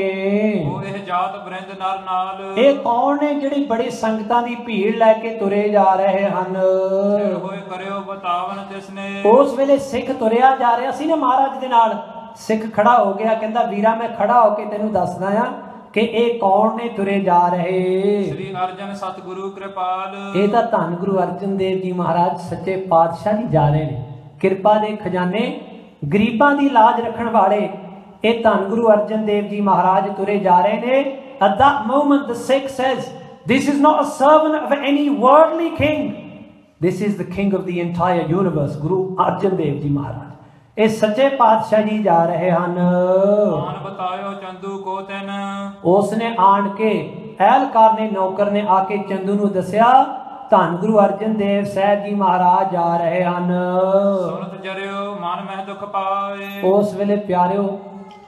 ਉਹ ਇਹ ਜਾਤ ਬਰਿੰਦ ਨਰ ਨਾਲ, ये कौन ने ਜਿਹੜੀ बड़ी संगतां दी भीड़ लैके तुरे जा रहे ਹਨ? ਫਿਰ ਹੋਏ ਕਰਿਓ ਬਤਾਵਨ ਤਿਸਨੇ। उस वेले सिख तुरिया जा रहा सी ना महाराज दे नाल। सिख खड़ा हो गया, कहंदा वीरा मैं खड़ा होके तेनू दसदा आ कि ये कौन ने तुरे जा रहे। श्री अर्जन सतगुरु कृपाल, ये तो धन गुरु अर्जन देव जी महाराज सच्चे पातशाह जी जा रहे हैं। किरपा दे खजाने, गरीबां दी लाज रखण वाले ये धन गुरु अर्जन देव जी महाराज तुरे जा रहे ने। At that moment the Sikh says, this is not a servant of any worldly king, this is the king of the entire universe, Guru Arjan Dev ji Maharaj। ये सच्चे पातशाह जी जा रहे हैं। आन बतायो चंदू को तेन, उसने आन के एहलकार ने नौकर ने आके चंदू नूं दस्या धन गुरु अर्जन देव साहब जी महाराज जा रहे हैं। सुनत जरियो मन में दुख पाए, उस वेले प्यारियो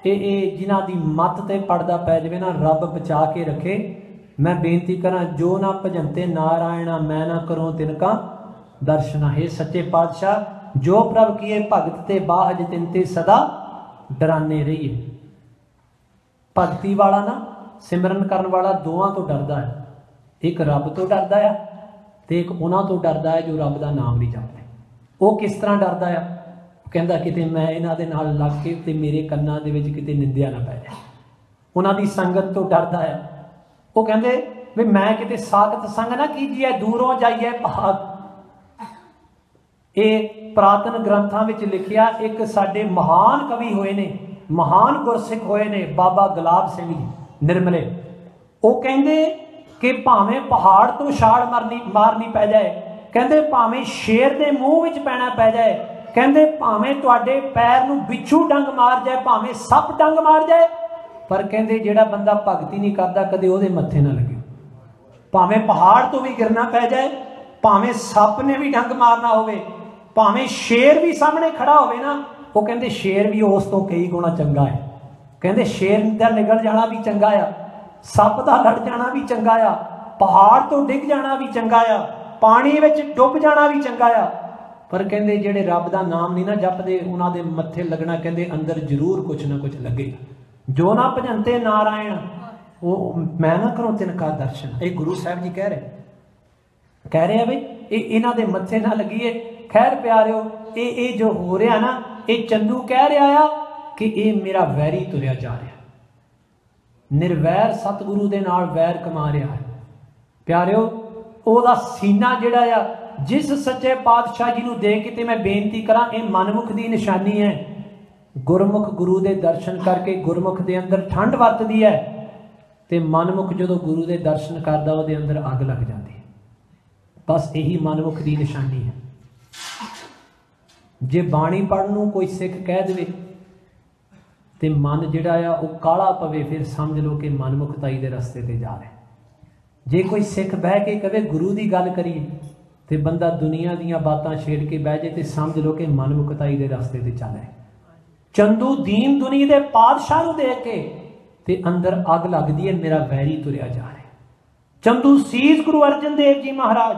ये जिन्हां दी मत ते पड़दा पै जावे ना, रब बचा के रखे। मैं बेनती करा जो ना भजनते नारायणा मैं ना करूं तिनका दर्शना। हे सच्चे पातशाह जो प्रभ किए भगत ते बाहज तिनते सदा डराने रहिए। भगती वाला ना सिमरन करन वाला दोवां तो डरदा है, एक रब तो डरदा है ते एक उन्हां तो डरदा है जो रब दा नाम नहीं जपदे। वो किस तरह डरदा है? कहंदा किते मैं इन्हां दे नाल लग के ते मेरे कन्नां दे विच किते निंदिया ना पै जाए। उन्हां दी संगत तो डरदा है। वो कहंदे भी मैं किते साखत संग ना कीजिए, दूरों जाइए भाग। ये पुरातन ग्रंथां विच लिखिया एक साडे महान कवि होए ने, महान गुरसिख होए ने बाबा गुलाब सिंह जी निर्मले। वो कहंदे कि भावें पहाड़ तो छाल मारनी पै जाए, कहंदे भावें शेर दे मूँह विच पैना पै जाए, ਕਹਿੰਦੇ ਭਾਵੇਂ ਤੁਹਾਡੇ ਪੈਰ ਨੂੰ ਬਿੱਛੂ ਡੰਗ ਮਾਰ ਜਾਏ, ਭਾਵੇਂ ਸੱਪ ਡੰਗ ਮਾਰ ਜਾਏ, ਪਰ ਕਹਿੰਦੇ ਜਿਹੜਾ ਬੰਦਾ ਭਗਤੀ ਨਹੀਂ ਕਰਦਾ ਕਦੇ ਉਹਦੇ ਮੱਥੇ ਨਾ ਲੱਗੇ। ਭਾਵੇਂ ਪਹਾੜ ਤੋਂ ਵੀ ਗਿਰਨਾ ਪੈ ਜਾਏ, ਭਾਵੇਂ ਸੱਪ ਨੇ ਵੀ ਡੰਗ ਮਾਰਨਾ ਹੋਵੇ, ਭਾਵੇਂ ਸ਼ੇਰ ਵੀ ਸਾਹਮਣੇ ਖੜਾ ਹੋਵੇ ਨਾ, ਉਹ ਕਹਿੰਦੇ ਸ਼ੇਰ ਵੀ ਉਸ ਤੋਂ ਕਈ ਗੁਣਾ ਚੰਗਾ ਹੈ। ਕਹਿੰਦੇ ਸ਼ੇਰ ਦਾ ਨਿਗਲ ਜਾਣਾ ਵੀ ਚੰਗਾ ਆ, ਸੱਪ ਦਾ ਲੜ ਜਾਣਾ ਵੀ ਚੰਗਾ ਆ, ਪਹਾੜ ਤੋਂ ਡਿੱਗ ਜਾਣਾ ਵੀ ਚੰਗਾ ਆ, ਪਾਣੀ ਵਿੱਚ ਡੁੱਬ ਜਾਣਾ ਵੀ ਚੰਗਾ ਆ। ਪਰ ਕਹਿੰਦੇ ਜਿਹੜੇ ਰੱਬ ਦਾ ਨਾਮ ਨਹੀਂ ਨਾ ਜਪਦੇ, ਉਹਨਾਂ ਦੇ ਮੱਥੇ ਲੱਗਣਾ ਕਹਿੰਦੇ ਅੰਦਰ ਜ਼ਰੂਰ ਕੁਛ ਨਾ ਕੁਛ ਲੱਗੇਗਾ। ਜੋ ਨਾ ਭਜੰਤੇ ਨਾਰਾਇਣ ਉਹ ਮੈਂ ਨਾ ਕਰੋ ਤਿਨਕਾ ਦਰਸ਼ਨ। ਇਹ ਗੁਰੂ ਸਾਹਿਬ ਜੀ ਕਹਿ ਰਹੇ ਆ ਵੀ ਇਹਨਾਂ ਦੇ ਮੱਥੇ ਨਾ ਲੱਗੀਏ। ਖੈਰ ਪਿਆਰਿਓ, ਇਹ ਜੋ ਹੋ ਰਿਹਾ ਨਾ, ਇਹ ਚੰਦੂ ਕਹਿ ਰਿਹਾ ਆ ਕਿ ਇਹ ਮੇਰਾ ਵੈਰੀ ਤੁਰਿਆ ਜਾ ਰਿਹਾ, ਨਿਰਵੈਰ ਸਤਿਗੁਰੂ ਦੇ ਨਾਲ ਵੈਰ ਕਮਾ ਰਿਹਾ ਹੈ। ਪਿਆਰਿਓ, ਉਹਦਾ ਸੀਨਾ ਜਿਹੜਾ ਆ, ਜਿਸ ਸੱਚੇ ਪਾਤਸ਼ਾਹ ਜੀ ਨੂੰ ਦੇਖ ਕੇ ਤੇ ਮੈਂ ਬੇਨਤੀ ਕਰਾਂ, ਇਹ ਮਨਮੁਖ ਦੀ ਨਿਸ਼ਾਨੀ ਹੈ। ਗੁਰਮੁਖ ਗੁਰੂ ਦੇ ਦਰਸ਼ਨ ਕਰਕੇ ਗੁਰਮੁਖ ਦੇ ਅੰਦਰ ਠੰਡ ਵਰਤਦੀ ਹੈ, ਤੇ ਮਨਮੁਖ ਜਦੋਂ ਗੁਰੂ ਦੇ ਦਰਸ਼ਨ ਕਰਦਾ ਉਹਦੇ ਅੰਦਰ ਅੱਗ ਲੱਗ ਜਾਂਦੀ ਹੈ। ਬਸ ਇਹੀ ਮਨਮੁਖ ਦੀ ਨਿਸ਼ਾਨੀ ਹੈ। ਜੇ ਬਾਣੀ ਪੜ੍ਹਨ ਨੂੰ ਕੋਈ ਸਿੱਖ ਕਹਿ ਦੇਵੇ ਤੇ ਮਨ ਜਿਹੜਾ ਆ ਉਹ ਕਾਲਾ ਪਵੇ, ਫਿਰ ਸਮਝ ਲਓ ਕਿ ਮਨਮੁਖਤਾਈ ਦੇ ਰਸਤੇ ਤੇ ਜਾ ਰਿਹਾ। ਜੇ ਕੋਈ ਸਿੱਖ ਬਹਿ ਕੇ ਕਵੇ ਗੁਰੂ ਦੀ ਗੱਲ ਕਰੀਏ ਤੇ ਬੰਦਾ ਦੁਨੀਆ ਦੀਆਂ ਬਾਤਾਂ ਛੇੜ ਕੇ ਬਹਿ ਜੇ, ਤੇ ਸਮਝ ਲਓ ਕਿ ਮਨਮੁਖਤਾਈ ਦੇ ਰਸਤੇ ਤੇ ਚੱਲ ਰਿਹਾ। ਚੰਦੂ ਦੀਨ ਦੁਨੀ ਦੇ ਪਾਤਸ਼ਾਹ ਨੂੰ ਦੇਖ ਕੇ ਤੇ ਅੰਦਰ ਅੱਗ ਲੱਗਦੀ ਹੈ, ਮੇਰਾ ਵੈਰੀ ਤੁਰਿਆ ਜਾ ਰਿਹਾ। Chandu sees Guru Arjan Dev Ji Maharaj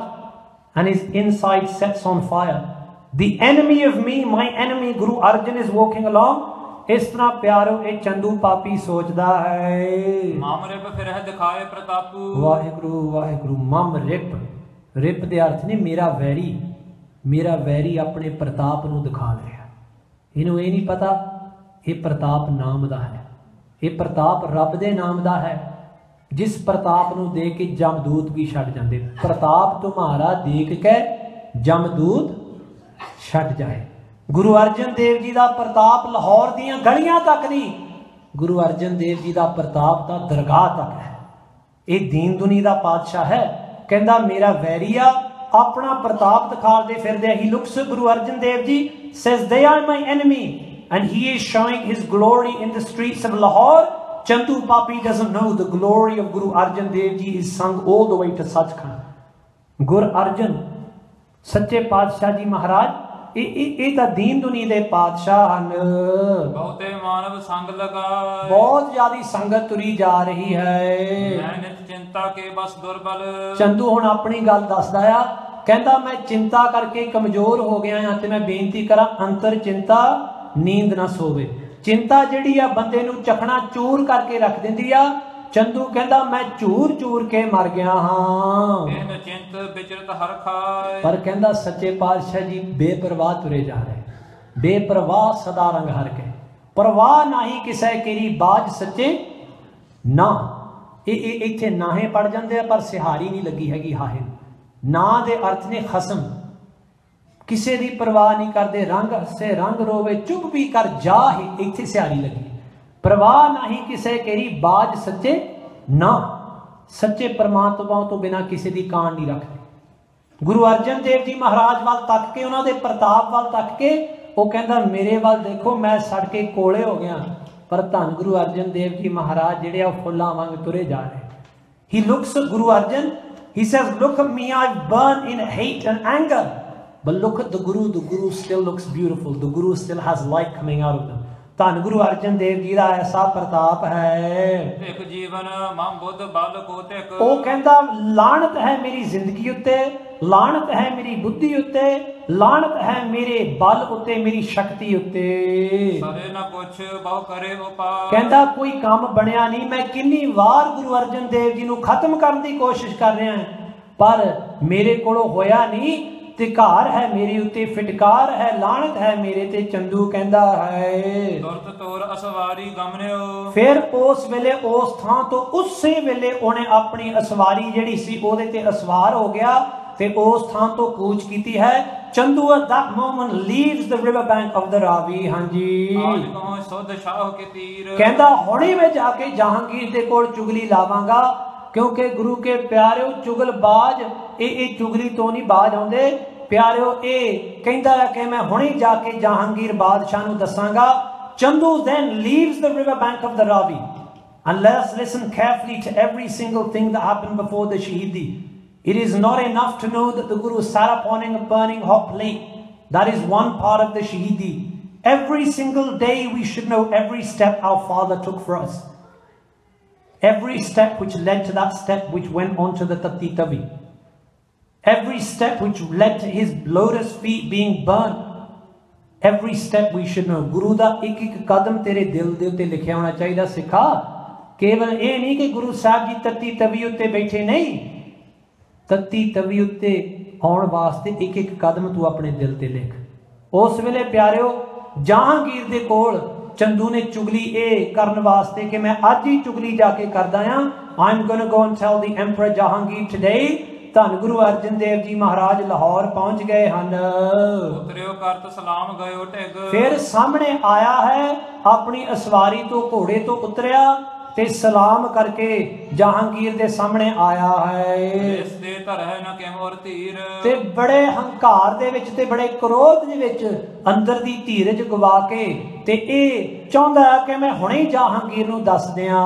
and his inside sets on fire. The enemy of me, my enemy Guru Arjan is walking along. ਇਸ ਤਰ੍ਹਾਂ ਪਿਆਰੋ ਇਹ ਚੰਦੂ ਪਾਪੀ ਸੋਚਦਾ ਹੈ। ਮਮ ਰਿਪ ਫਿਰਹਿ ਦਿਖਾਏ ਪ੍ਰਤਾਪੂ। ਵਾਹਿਗੁਰੂ ਵਾਹਿਗੁਰੂ। ਮਮ ਰਿਪ, ਰਿਪ ਦੇ ਅਰਥ ਨੇ ਮੇਰਾ ਵੈਰੀ, ਮੇਰਾ ਵੈਰੀ ਆਪਣੇ ਪ੍ਰਤਾਪ ਨੂੰ ਦਿਖਾ ਰਿਹਾ। ਇਹਨੂੰ ਇਹ ਨਹੀਂ ਪਤਾ ਇਹ ਪ੍ਰਤਾਪ ਨਾਮ ਦਾ ਹੈ, ਇਹ ਪ੍ਰਤਾਪ ਰੱਬ ਦੇ ਨਾਮ ਦਾ ਹੈ, ਜਿਸ ਪ੍ਰਤਾਪ ਨੂੰ ਦੇਖ ਕੇ ਜਮਦੂਤ ਵੀ ਛੱਡ ਜਾਂਦੇ। ਪ੍ਰਤਾਪ ਤੁਮਾਰਾ ਦੇਖ ਕੇ ਜਮਦੂਤ ਛੱਡ ਜਾਏ। ਗੁਰੂ ਅਰਜਨ ਦੇਵ ਜੀ ਦਾ ਪ੍ਰਤਾਪ ਲਾਹੌਰ ਦੀਆਂ ਗਲੀਆਂ ਤੱਕ ਨਹੀਂ, ਗੁਰੂ ਅਰਜਨ ਦੇਵ ਜੀ ਦਾ ਪ੍ਰਤਾਪ ਤਾਂ ਦਰਗਾਹ ਤੱਕ ਹੈ। ਇਹ ਦੀਨ ਦੁਨੀ ਦਾ ਪਾਤਸ਼ਾਹ ਹੈ। ਕਹਿੰਦਾ ਮੇਰਾ ਵੈਰੀ ਆ, ਆਪਣਾ ਪ੍ਰਤਾਪ ਦਿਖਾਉਂਦੇ ਫਿਰਦੇ। ਹੀ looks Guru Arjan Dev ji says they are my enemy and he is showing his glory in the streets of Lahore. Chandu Papi doesn't know the glory of Guru Arjan Dev Ji is sung all the way to Sachkhand. Gur Arjan ਸੱਚੇ ਪਾਤਸ਼ਾਹ ਜੀ ਮਹਾਰਾਜ ਇਹ ਤਾਂ ਦੀਨ ਦੁਨੀ ਦੇ ਪਾਤਸ਼ਾਹ ਹਨ। ਬਹੁਤੇ ਮਾਨਵ ਸੰਗ ਲਗਾਏ, ਬਹੁਤ ਜ਼ਿਆਦੀ ਸੰਗਤ ਤੁਰੀ ਜਾ ਰਹੀ ਹੈ। ਮੈਂ ਨਿਤ ਚਿੰਤਾ ਕੇ ਬਸ ਦੁਰਬਲ। ਚੰਦੂ ਹੁਣ ਆਪਣੀ ਗੱਲ ਦੱਸਦਾ ਆ, ਕਹਿੰਦਾ ਮੈਂ ਚਿੰਤਾ ਕਰਕੇ ਕਮਜ਼ੋਰ ਹੋ ਗਿਆ ਹਾਂ, ਤੇ ਮੈਂ ਬੇਨਤੀ ਕਰਾਂ ਅੰਤਰ ਚਿੰਤਾ ਨੀਂਦ ਨਾ ਸੋਵੇ। ਚਿੰਤਾ ਜਿਹੜੀ ਆ ਬੰਦੇ ਨੂੰ ਚਖਣਾ ਚੂਰ ਕਰਕੇ ਰੱਖ ਦਿੰਦੀ ਆ। ਚੰਦੂ ਕਹਿੰਦਾ ਮੈਂ ਚੂਰ ਚੂਰ ਕੇ ਮਰ ਗਿਆ ਹਾਂ। ਇਹਨ ਚਿੰਤ ਵਿਚਰਤ ਹਰ ਖਾਏ। ਪਰ ਕਹਿੰਦਾ ਸੱਚੇ ਪਾਤਸ਼ਾਹ ਜੀ ਬੇਪਰਵਾਹ ਤੁਰੇ ਜਾ ਰਹੇ, ਬੇਪਰਵਾਹ ਸਦਾ ਰੰਗ ਹਰ ਕੇ। ਪਰਵਾਹ ਨਹੀਂ ਕਿਸੇ ਕਿਰੀ ਬਾਜ ਸੱਚੇ ਨਾ। ਇਹ ਇੱਥੇ ਨਾਹੇ ਪੜ ਜਾਂਦੇ ਆ, ਪਰ ਸਿਹਾਰੀ ਨਹੀਂ ਲੱਗੀ ਹੈਗੀ ਹਾਹੇ। ਨਾ ਦੇ ਅਰਥ ਨੇ ਖਸਮ, ਕਿਸੇ ਦੀ ਪਰਵਾਹ ਨਹੀਂ ਕਰਦੇ। ਰੰਗ ਹੱਸੇ ਰੰਗ ਰੋਵੇ ਚੁੱਪ ਵੀ ਕਰ ਜਾ, ਹੀ ਇੱਥੇ ਸਿਹਾਰੀ ਲੱਗੀ। ਪਰਵਾਹ ਨਹੀਂ ਕਿਸੇ ਕਿਰੀ ਬਾਜ ਸੱਚੇ ਨਾ। ਸੱਚੇ ਪਰਮਾਤਮਾ ਤੋਂ ਬਿਨਾਂ ਕਿਸੇ ਦੀ ਕਾਣ ਨਹੀਂ ਰੱਖਦੇ। ਗੁਰੂ ਅਰਜਨ ਦੇਵ ਜੀ ਮਹਾਰਾਜ ਵੱਲ ਤੱਕ ਕੇ, ਉਹਨਾਂ ਦੇ ਪ੍ਰਤਾਪ ਵੱਲ ਤੱਕ ਕੇ ਉਹ ਕਹਿੰਦਾ ਮੇਰੇ ਵੱਲ ਦੇਖੋ, ਮੈਂ ਸੜ ਕੇ ਕੋਲੇ ਹੋ ਗਿਆ। ਪਰ ਧੰਨ ਗੁਰੂ ਅਰਜਨ ਦੇਵ ਜੀ ਮਹਾਰਾਜ ਜਿਹੜੇ ਆ ਫੁੱਲਾਂ ਵਾਂਗ ਤੁਰੇ ਜਾ ਰਹੇ। He looks Guru Arjan, he says look at me, I burn in hate and anger, but look at the Guru still looks beautiful, the Guru still has light coming out of them. ਧੰਨ ਗੁਰੂ ਅਰਜਨ ਦੇਵ ਜੀ ਦਾ ਐਸਾ ਪ੍ਰਤਾਪ ਹੈ। ਇੱਕ ਜੀਵਨ ਮਮ ਬੁੱਧ ਬਲ ਕੋ ਤਿਕ। ਉਹ ਕਹਿੰਦਾ ਲਾਹਨਤ ਹੈ ਮੇਰੀ ਜ਼ਿੰਦਗੀ ਉੱਤੇ, ਲਾਹਨਤ ਹੈ ਮੇਰੀ ਬੁੱਧੀ ਉੱਤੇ, ਲਾਹਨਤ ਹੈ ਮੇਰੇ ਬਲ ਉੱਤੇ, ਮੇਰੀ ਸ਼ਕਤੀ ਉੱਤੇ। ਸਰੇ ਨਾ ਕੁਛ ਬਹੁ ਕਰੇ ਉਪਾਏ। ਕਹਿੰਦਾ ਕੋਈ ਕੰਮ ਬਣਿਆ ਨਹੀਂ। ਮੈਂ ਕਿੰਨੀ ਵਾਰ ਗੁਰੂ ਅਰਜਨ ਦੇਵ ਜੀ ਨੂੰ ਖਤਮ ਕਰਨ ਦੀ ਕੋਸ਼ਿਸ਼ ਕਰ ਰਿਹਾ, ਪਰ ਮੇਰੇ ਕੋਲੋਂ ਹੋਇਆ ਨਹੀਂ। ਧਿਕਾਰ ਹੈ ਮੇਰੇ ਉੱਤੇ, ਫਿਟਕਾਰ ਹੈ, ਲਾਹਨਤ ਹੈ ਮੇਰੇ ਤੇ। ਚੰਦੂ ਕਹਿੰਦਾ ਹੈ ਤੁਰਤ ਤੋਰ ਅਸਵਾਰੀ ਗਮਨਿਓ। ਫਿਰ ਉਸ ਵੇਲੇ ਉਸ ਥਾਂ ਤੋਂ ਉਸੇ ਵੇਲੇ ਉਹਨੇ ਆਪਣੀ ਅਸਵਾਰੀ ਜਿਹੜੀ ਸੀ ਉਹਦੇ ਤੇ ਅਸਵਾਰ ਹੋ ਗਿਆ ਤੇ ਉਸ ਥਾਂ ਤੋਂ ਕੂਚ ਕੀਤੀ ਹੈ। Chandu at that moment leaves the river bank of the Ravi। ਹਾਂਜੀ, ਆਜ ਕਹੋ ਸੁਧ ਸ਼ਾਹ ਕੇ ਤੀਰ। ਕਹਿੰਦਾ ਹੁਣੇ ਮੈਂ ਜਾ ਕੇ ਜਹਾਂਗੀਰ ਦੇ ਕੋਲ ਚੁਗਲੀ ਲਾਵਾਂਗਾ, ਕਿਉਂਕਿ ਗੁਰੂ ਕੇ ਪਿਆਰਿਓ ਚੁਗਲਬਾਜ਼ ਇਹ ਚੁਗਲੀ ਤੋਂ ਨਹੀਂ ਬਾਜ ਆਉਂਦੇ। ਪਿਆਰਿਓ ਇਹ ਕਹਿੰਦਾ ਹੈ ਕਿ ਮੈਂ ਹੁਣੇ ਜਾ ਕੇ ਜਹਾਂਗੀਰ ਬਾਦਸ਼ਾਹ ਨੂੰ ਦੱਸਾਂਗਾ। Chandu then leaves the river bank of the Ravi, and let's listen carefully to every single thing that happened before the Shahidi. It is not enough to know that the Guru sat upon a burning hot plate. That is one part of the Shahidi. Every single day we should know every step our Father took for us. Every step which led to that step which went on to the Tati Tavi. Every step which led to his lotus feet being burned. Every step we should know. Guru da ek ek kadam tere dil de utte likhya hona chahiye sikha। केवल ये नहीं कि गुरु साहब जी तत्ती तवी उत्ते बैठे, नहीं, तत्ती तवी उत्ते आउण वास्ते एक एक कदम तू अपने दिल ते लिख। उस वेले प्यारिओ जहांगीर दे कोल चंदू ने चुगली ए करन वास्ते कि मैं अज ही चुगली जाके करदा हां। I am gonna go and tell the emperor Jahangir today. धन गुरु अर्जन देव जी महाराज लाहौर पहुंच गए हैं। उतरियो करत सलाम गयो ढिग। फिर सामने आया है, अपनी असवारी तो घोड़े तो उतरिया ते सलाम करके जहांगीर दे सामने आया है। इस दे धर है न किमोर धीर। ते बड़े हंकार दे विच ते बड़े क्रोध दे विच अंदर दी धीरज गवा के ते ए चाहुंदा है कि मैं हुणे जहांगीर नूं दस दियां।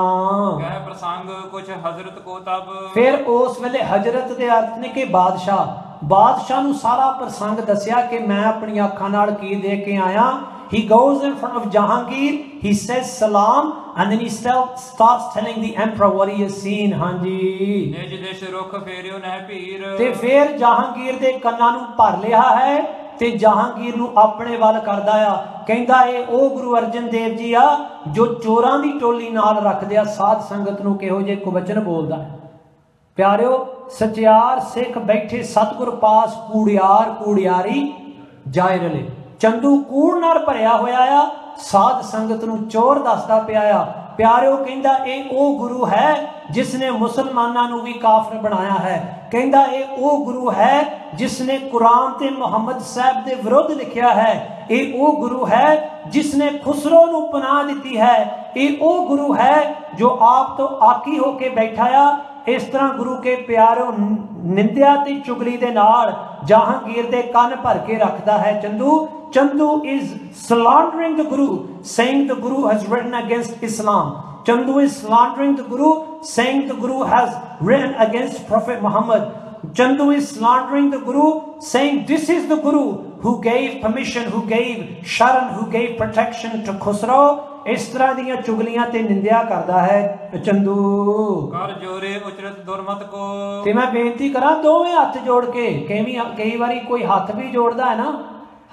कह प्रसंग कुछ हजरत को तब। फिर उस वेले हजरत दे अर्थ ने कि बादशाह नूं सारा प्रसंग दसिया कि मैं अपनी अखां नाल की देख के आया। He goes in front of Jahangir, he says salam, and then he starts telling the emperor what he has seen। हाँ जी। निज देश रुख फेरियो नह पीर। ते फिर जहांगीर दे कन्नां नूं भर लिया है ते जहांगीर नूं अपने वल करदा आ। कहंदा ए ओ गुरु अर्जन देव जी आ जो चोरां दी टोली नाल रखदे आ साध संगत नूं किहो जे कुवचन बोलदा है। प्यारिओ सचियार सिख बैठे सतगुर पास कूड़ियार कूड़ियारी जाए रले। चंदू कूड़ नाल भरिया होया आ, साध संगत नूं चोर दसदा पिया आ। प्यारिओ कहंदा ए ओ गुरु है जिसने मुसलमानां नूं भी काफिर बनाया है। कहंदा ए ओ गुरु है जिसने कुरान ते मुहम्मद साहब दे विरुद्ध लिखिया है। ए ओ गुरु है जिसने खुसरो नूं पनाह दिती है। ए ओ गुरु है जो आप तो आकी होके बैठा आ। इस तरह गुरु के प्यारों निंदिया ते चुगली दे नाल जहांगीर दे कान भर के रखदा है। Chandu is slandering the Guru, saying the Guru has written against Islam. Chandu is slandering the Guru, saying the Guru has written against Prophet Muhammad. Chandu is slandering the Guru, saying this is the Guru who gave permission, who gave sharan, who gave protection to Khusro। इस तरह दी चुगलियां ते निंदिया करदा है चंदू। कर जोरे उचरत दुरमत को। ते मैं बेनती करा दोवें हाथ जोड़ के, कई बारी कोई हाथ भी जोड़दा है ना,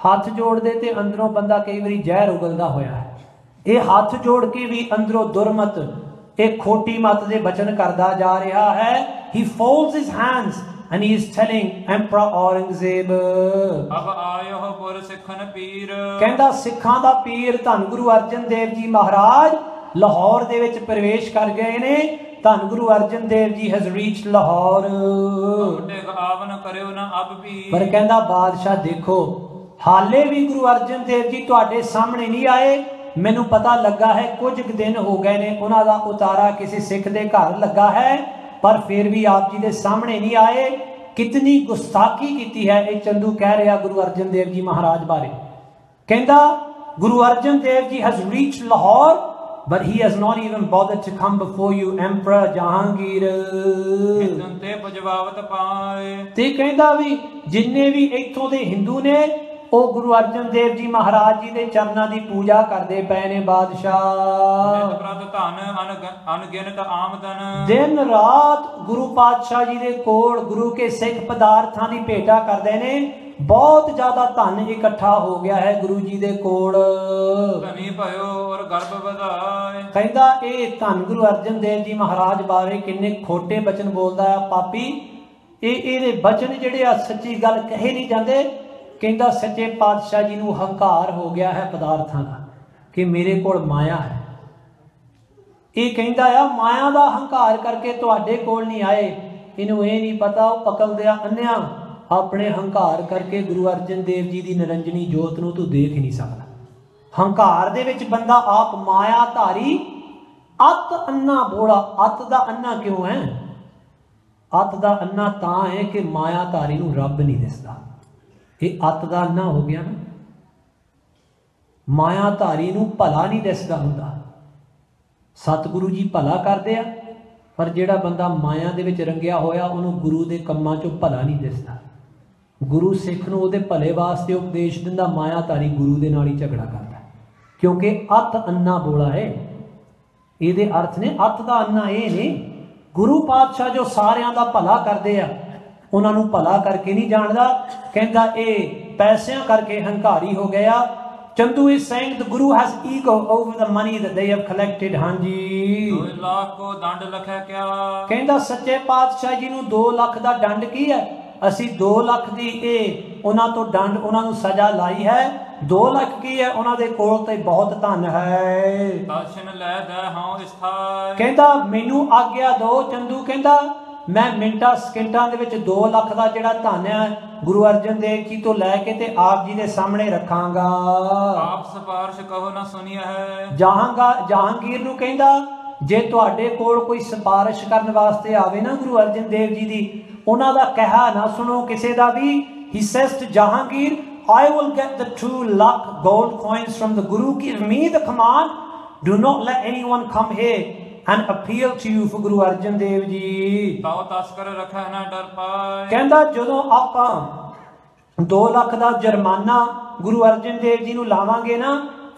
हाथ जोड़ दे ते अंदरों बंदा कई बारी जहर उगलदा होया है। ये हाथ जोड़ के भी अंदरों दुरमत एक खोटी मत दे बचन करदा जा रहा है। He folds his hands and he is telling Emperor Aurangzeb, अब आयो पुर सिखन पीर। कहंदा सिखां दा पीर धन गुरु अर्जन देव जी महाराज लाहौर दे विच प्रवेश कर गए ने। धन गुरु अर्जन देव जी हैज रीच्ड लाहौर। आवन करियो ना अब भी। पर कहंदा बादशाह देखो हाले भी गुरु अर्जन देव जी तुहाडे सामने नहीं आए। मैनू पता लगा है कुछ दिन हो गए ने उन्हां दा उतारा किसी सिख दे घर लगा है, पर फिर भी आप जी दे सामने नहीं आए। कितनी गुस्ताखी की है। ये चंदू कह रहा गुरु अर्जन देव जी महाराज बारे। कहंदा Guru Arjan Dev ji has reached Lahore but he has not even bothered to come before you Emperor Jahangir। ते कहंदा भी जिन्ने भी इत्थों दे हिंदू ने ओ गुरु अर्जन देव जी महाराज जी दे चरनां दी पूजा करदे पए ने। बादशाह दिन रात गुरु पातशाह जी दे कोल गुरु के सिख पदार्थां दी भेटा करदे ने। बहुत ज्यादा धन इकट्ठा हो गया है गुरु जी दे कोल। कहंदा ए धन गुरु अर्जन देव जी महाराज बारे किन्ने खोटे बचन बोलदा है पापी। ए बचन जिहड़े आ सच्ची गल कहे नहीं जांदे। कहंदा सच्चे पातशाह जी नूं हंकार हो गया है पदार्थां दा कि मेरे कोल माया है। ये कहंदा आ माया दा हंकार करके तुहाडे कोल नहीं आए। इनू ये नहीं पता वो पकल दिया अन्या अपने हंकार करके गुरु अर्जन देव जी की निरंजनी जोत नूं तू देख ही नहीं सकता। हंकार दे विच बंदा आप माया धारी अत अन्ना बोला। अत दा अन्ना क्यों है? अत दा अन्ना तां है कि माया धारी नूं रब नहीं दिसदा। ਇਹ ਅੱਤ ਦਾ ਅੰਨਾ ਹੋ ਗਿਆ ਨਾ। ਮਾਇਆਧਾਰੀ ਨੂੰ ਭਲਾ ਨਹੀਂ ਦਿਸਦਾ ਹੁੰਦਾ। ਸਤਿਗੁਰੂ ਜੀ ਭਲਾ ਕਰਦੇ ਆ, ਪਰ ਜਿਹੜਾ ਬੰਦਾ ਮਾਇਆ ਦੇ ਵਿੱਚ ਰੰਗਿਆ ਹੋਇਆ ਉਹਨੂੰ ਗੁਰੂ ਦੇ ਕੰਮਾਂ 'ਚੋਂ ਭਲਾ ਨਹੀਂ ਦਿਸਦਾ। ਗੁਰੂ ਸਿੱਖ ਨੂੰ ਉਹਦੇ ਭਲੇ ਵਾਸਤੇ ਉਪਦੇਸ਼ ਦਿੰਦਾ, ਮਾਇਆਧਾਰੀ ਗੁਰੂ ਦੇ ਨਾਲ ਹੀ ਝਗੜਾ ਕਰਦਾ, ਕਿਉਂਕਿ ਅੱਤ ਅੰਨਾ ਬੋਲਾ ਹੈ। ਇਹਦੇ ਅਰਥ ਨੇ ਅੱਤ ਦਾ ਅੰਨਾ ਇਹ ਨੇ, ਗੁਰੂ ਪਾਤਸ਼ਾਹ ਜੋ ਸਾਰਿਆਂ ਦਾ ਭਲਾ ਕਰਦੇ ਆ ਉਹਨਾਂ ਨੂੰ ਭਲਾ ਕਰਕੇ ਨਹੀਂ ਜਾਣਦਾ। ਕਹਿੰਦਾ ਇਹ ਪੈਸਿਆਂ ਕਰਕੇ ਹੰਕਾਰੀ ਹੋ ਗਿਆ। Chandu is saying the Guru has ego over the money that they have collected। ਹਾਂਜੀ 2 ਲੱਖ ਕੋ ਦੰਡ ਲਖੈ ਕਿਆ। ਕਹਿੰਦਾ ਸੱਚੇ ਪਾਤਸ਼ਾਹ ਜੀ ਨੂੰ 2 ਲੱਖ ਦਾ ਦੰਡ ਕੀ ਹੈ? ਅਸੀਂ 2 ਲੱਖ ਦੀ ਇਹ ਉਹਨਾਂ ਤੋਂ ਦੰਡ, ਉਹਨਾਂ ਨੂੰ ਸਜ਼ਾ ਲਾਈ ਹੈ। 2 ਲੱਖ ਕੀ ਹੈ? ਉਹਨਾਂ ਦੇ ਕੋਲ ਤੇ ਬਹੁਤ ਧਨ ਹੈ। ਦਰਸ਼ਨ ਲੈ ਦੇ ਹਾਂ ਸਥਾਈ। ਕਹਿੰਦਾ ਮੈਨੂੰ ਆਗਿਆ ਦਿਓ ਚੰਦੂ, ਕਹਿੰਦਾ ਮੈਂ ਮਿੰਟਾਂ ਸਕਿੰਟਾਂ ਦੇ ਵਿੱਚ 2 ਲੱਖ ਦਾ ਜਿਹੜਾ ਧਨ ਹੈ ਗੁਰੂ ਅਰਜਨ ਦੇਵ ਜੀ ਤੋਂ ਲੈ ਕੇ ਤੇ ਆਪ ਜੀ ਦੇ ਸਾਹਮਣੇ ਰੱਖਾਂਗਾ। ਆਪ ਸਿਫਾਰਿਸ਼ ਕਹੋ ਨਾ ਸੁਣਿਆ ਹੈ। ਜਹਾਂਗੀਰ ਨੂੰ ਕਹਿੰਦਾ ਜੇ ਤੁਹਾਡੇ ਕੋਲ ਕੋਈ ਸਿਫਾਰਿਸ਼ ਕਰਨ ਵਾਸਤੇ ਆਵੇ ਨਾ ਗੁਰੂ ਅਰਜਨ ਦੇਵ ਜੀ ਦੀ, ਉਹਨਾਂ ਦਾ ਕਹਿਆ ਨਾ ਸੁਣੋ ਕਿਸੇ ਦਾ ਵੀ। He says to Jahangir, I will get the 2 lakh gold coins from the Guru. Give me the command. Do not let anyone come here and appeal to you for Guru Arjan Dev Ji. ਤਾਉ ਤਸਕਰ ਰੱਖੈ ਨਾ ਡਰ ਪਾਏ। ਕਹਿੰਦਾ ਜਦੋਂ ਆਪਾਂ 2 ਲੱਖ ਦਾ ਜੁਰਮਾਨਾ ਗੁਰੂ ਅਰਜਨ ਦੇਵ ਜੀ ਨੂੰ ਲਾਵਾਂਗੇ ਨਾ,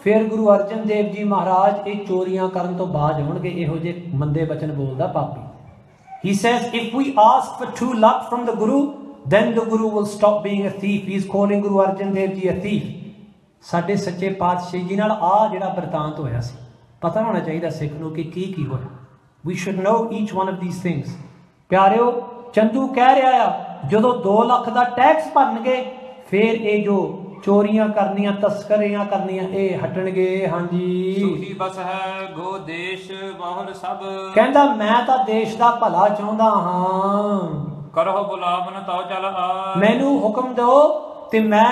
ਫਿਰ ਗੁਰੂ ਅਰਜਨ ਦੇਵ ਜੀ ਮਹਾਰਾਜ ਇਹ ਚੋਰੀਆਂ ਕਰਨ ਤੋਂ ਬਾਜ ਹੋਣਗੇ। ਇਹੋ ਜਿਹੇ ਮੰਦੇ ਬਚਨ ਬੋਲਦਾ ਪਾਪੀ। He says if we ask for 2 lakh from the Guru, then the Guru will stop being a thief. He is calling Guru Arjan Dev Ji a thief. ਸਾਡੇ ਸੱਚੇ ਪਾਤਸ਼ਾਹ ਜੀ ਨਾਲ ਆ ਜਿਹੜਾ ਵਰਤਾਂਤ ਹੋਇਆ ਸੀ, ਪਤਾ ਹੋਣਾ ਚਾਹੀਦਾ ਸਿੱਖ ਨੂੰ ਕਿ ਕੀ ਹੋਇਆ। We should know each one of these things. ਪਿਆਰਿਓ, ਚੰਦੂ ਕਹਿ ਰਿਹਾ ਆ ਜਦੋਂ 2 ਲੱਖ ਦਾ ਟੈਕਸ ਭਰਨਗੇ ਫਿਰ ਇਹ ਜੋ ਚੋਰੀਆਂ ਕਰਨੀਆਂ, ਤਸਕਰੀਆਂ ਕਰਨੀਆਂ ਇਹ ਹਟਣਗੇ। ਹਾਂਜੀ ਸੁਖੀ ਬਸ ਹੈ ਗੋ ਦੇਸ਼ ਬਾਹਰ ਸਭ। ਕਹਿੰਦਾ ਮੈਂ ਤਾਂ ਦੇਸ਼ ਦਾ ਭਲਾ ਚਾਹੁੰਦਾ ਹਾਂ। ਕਰੋ ਬੁਲਾਵਨ ਤਾਉ ਚਲ ਆ। ਮੈਨੂੰ ਹੁਕਮ ਦਿਓ ਤੇ ਮੈਂ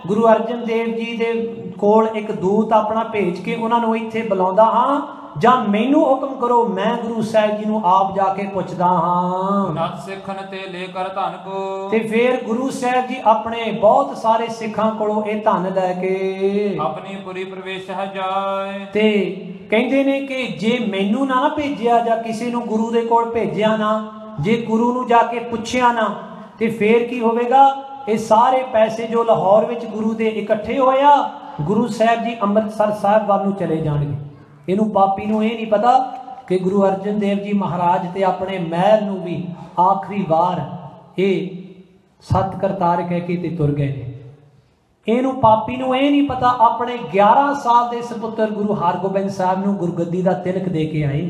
ਗੁਰੂ ਅਰਜਨ ਦੇਵ ਜੀ ਦੇ ਕੋਲ ਇੱਕ ਦੂਤ ਆਪਣਾ ਭੇਜ ਕੇ ਉਹਨਾਂ ਨੂੰ ਇੱਥੇ ਬੁਲਾਉਂਦਾ ਹਾਂ, ਜਾਂ ਮੈਨੂੰ ਹੁਕਮ ਕਰੋ ਮੈਂ ਗੁਰੂ ਸਾਹਿਬ ਜੀ ਨੂੰ ਆਪ ਜਾ ਕੇ ਪੁੱਛਦਾ ਹਾਂ। ਨਤ ਸਿੱਖਣ ਤੇ ਲੈ ਕਰ ਧਨ ਕੋ। ਤੇ ਫਿਰ ਗੁਰੂ ਸਾਹਿਬ ਜੀ ਆਪਣੇ ਬਹੁਤ ਸਾਰੇ ਸਿੱਖਾਂ ਕੋਲੋਂ ਇਹ ਧਨ ਲੈ ਕੇ ਆਪਣੀ ਪੁਰੀ ਪ੍ਰਵੇਸ਼ ਹੈ ਜਾਏ। ਤੇ ਕਹਿੰਦੇ ਨੇ ਕਿ ਜੇ ਮੈਨੂੰ ਨਾ ਭੇਜਿਆ ਜਾਂ ਕਿਸੇ ਨੂੰ ਗੁਰੂ ਦੇ ਕੋਲ ਭੇਜਿਆ ਨਾ, ਜੇ ਗੁਰੂ ਨੂੰ ਜਾ ਕੇ ਪੁੱਛਿਆ ਨਾ, ਤੇ ਫੇਰ ਕੀ ਹੋਵੇਗਾ? ਇਹ ਸਾਰੇ ਪੈਸੇ ਜੋ ਲਾਹੌਰ ਵਿੱਚ ਗੁਰੂ ਦੇ ਇਕੱਠੇ ਹੋਇਆ, ਗੁਰੂ ਸਾਹਿਬ ਜੀ ਅੰਮ੍ਰਿਤਸਰ ਸਾਹਿਬ ਵੱਲ ਨੂੰ ਚਲੇ ਜਾਣਗੇ। ਇਹਨੂੰ ਪਾਪੀ ਨੂੰ ਇਹ ਨਹੀਂ ਪਤਾ ਕਿ ਗੁਰੂ ਅਰਜਨ ਦੇਵ ਜੀ ਮਹਾਰਾਜ ਤੇ ਆਪਣੇ ਮਹਿਲ ਨੂੰ ਵੀ ਆਖਰੀ ਵਾਰ ਇਹ ਸਤ ਕਰਤਾਰ ਕਹਿ ਕੇ ਤੇ ਤੁਰ ਗਏ ਨੇ। ਇਹਨੂੰ ਪਾਪੀ ਨੂੰ ਇਹ ਨਹੀਂ ਪਤਾ ਆਪਣੇ 11 ਸਾਲ ਦੇ ਸੁਪੁੱਤਰ ਗੁਰੂ ਹਰਗੋਬਿੰਦ ਸਾਹਿਬ ਨੂੰ ਗੁਰਗੱਦੀ ਦਾ ਤਿਲਕ ਦੇ ਕੇ ਆਏ।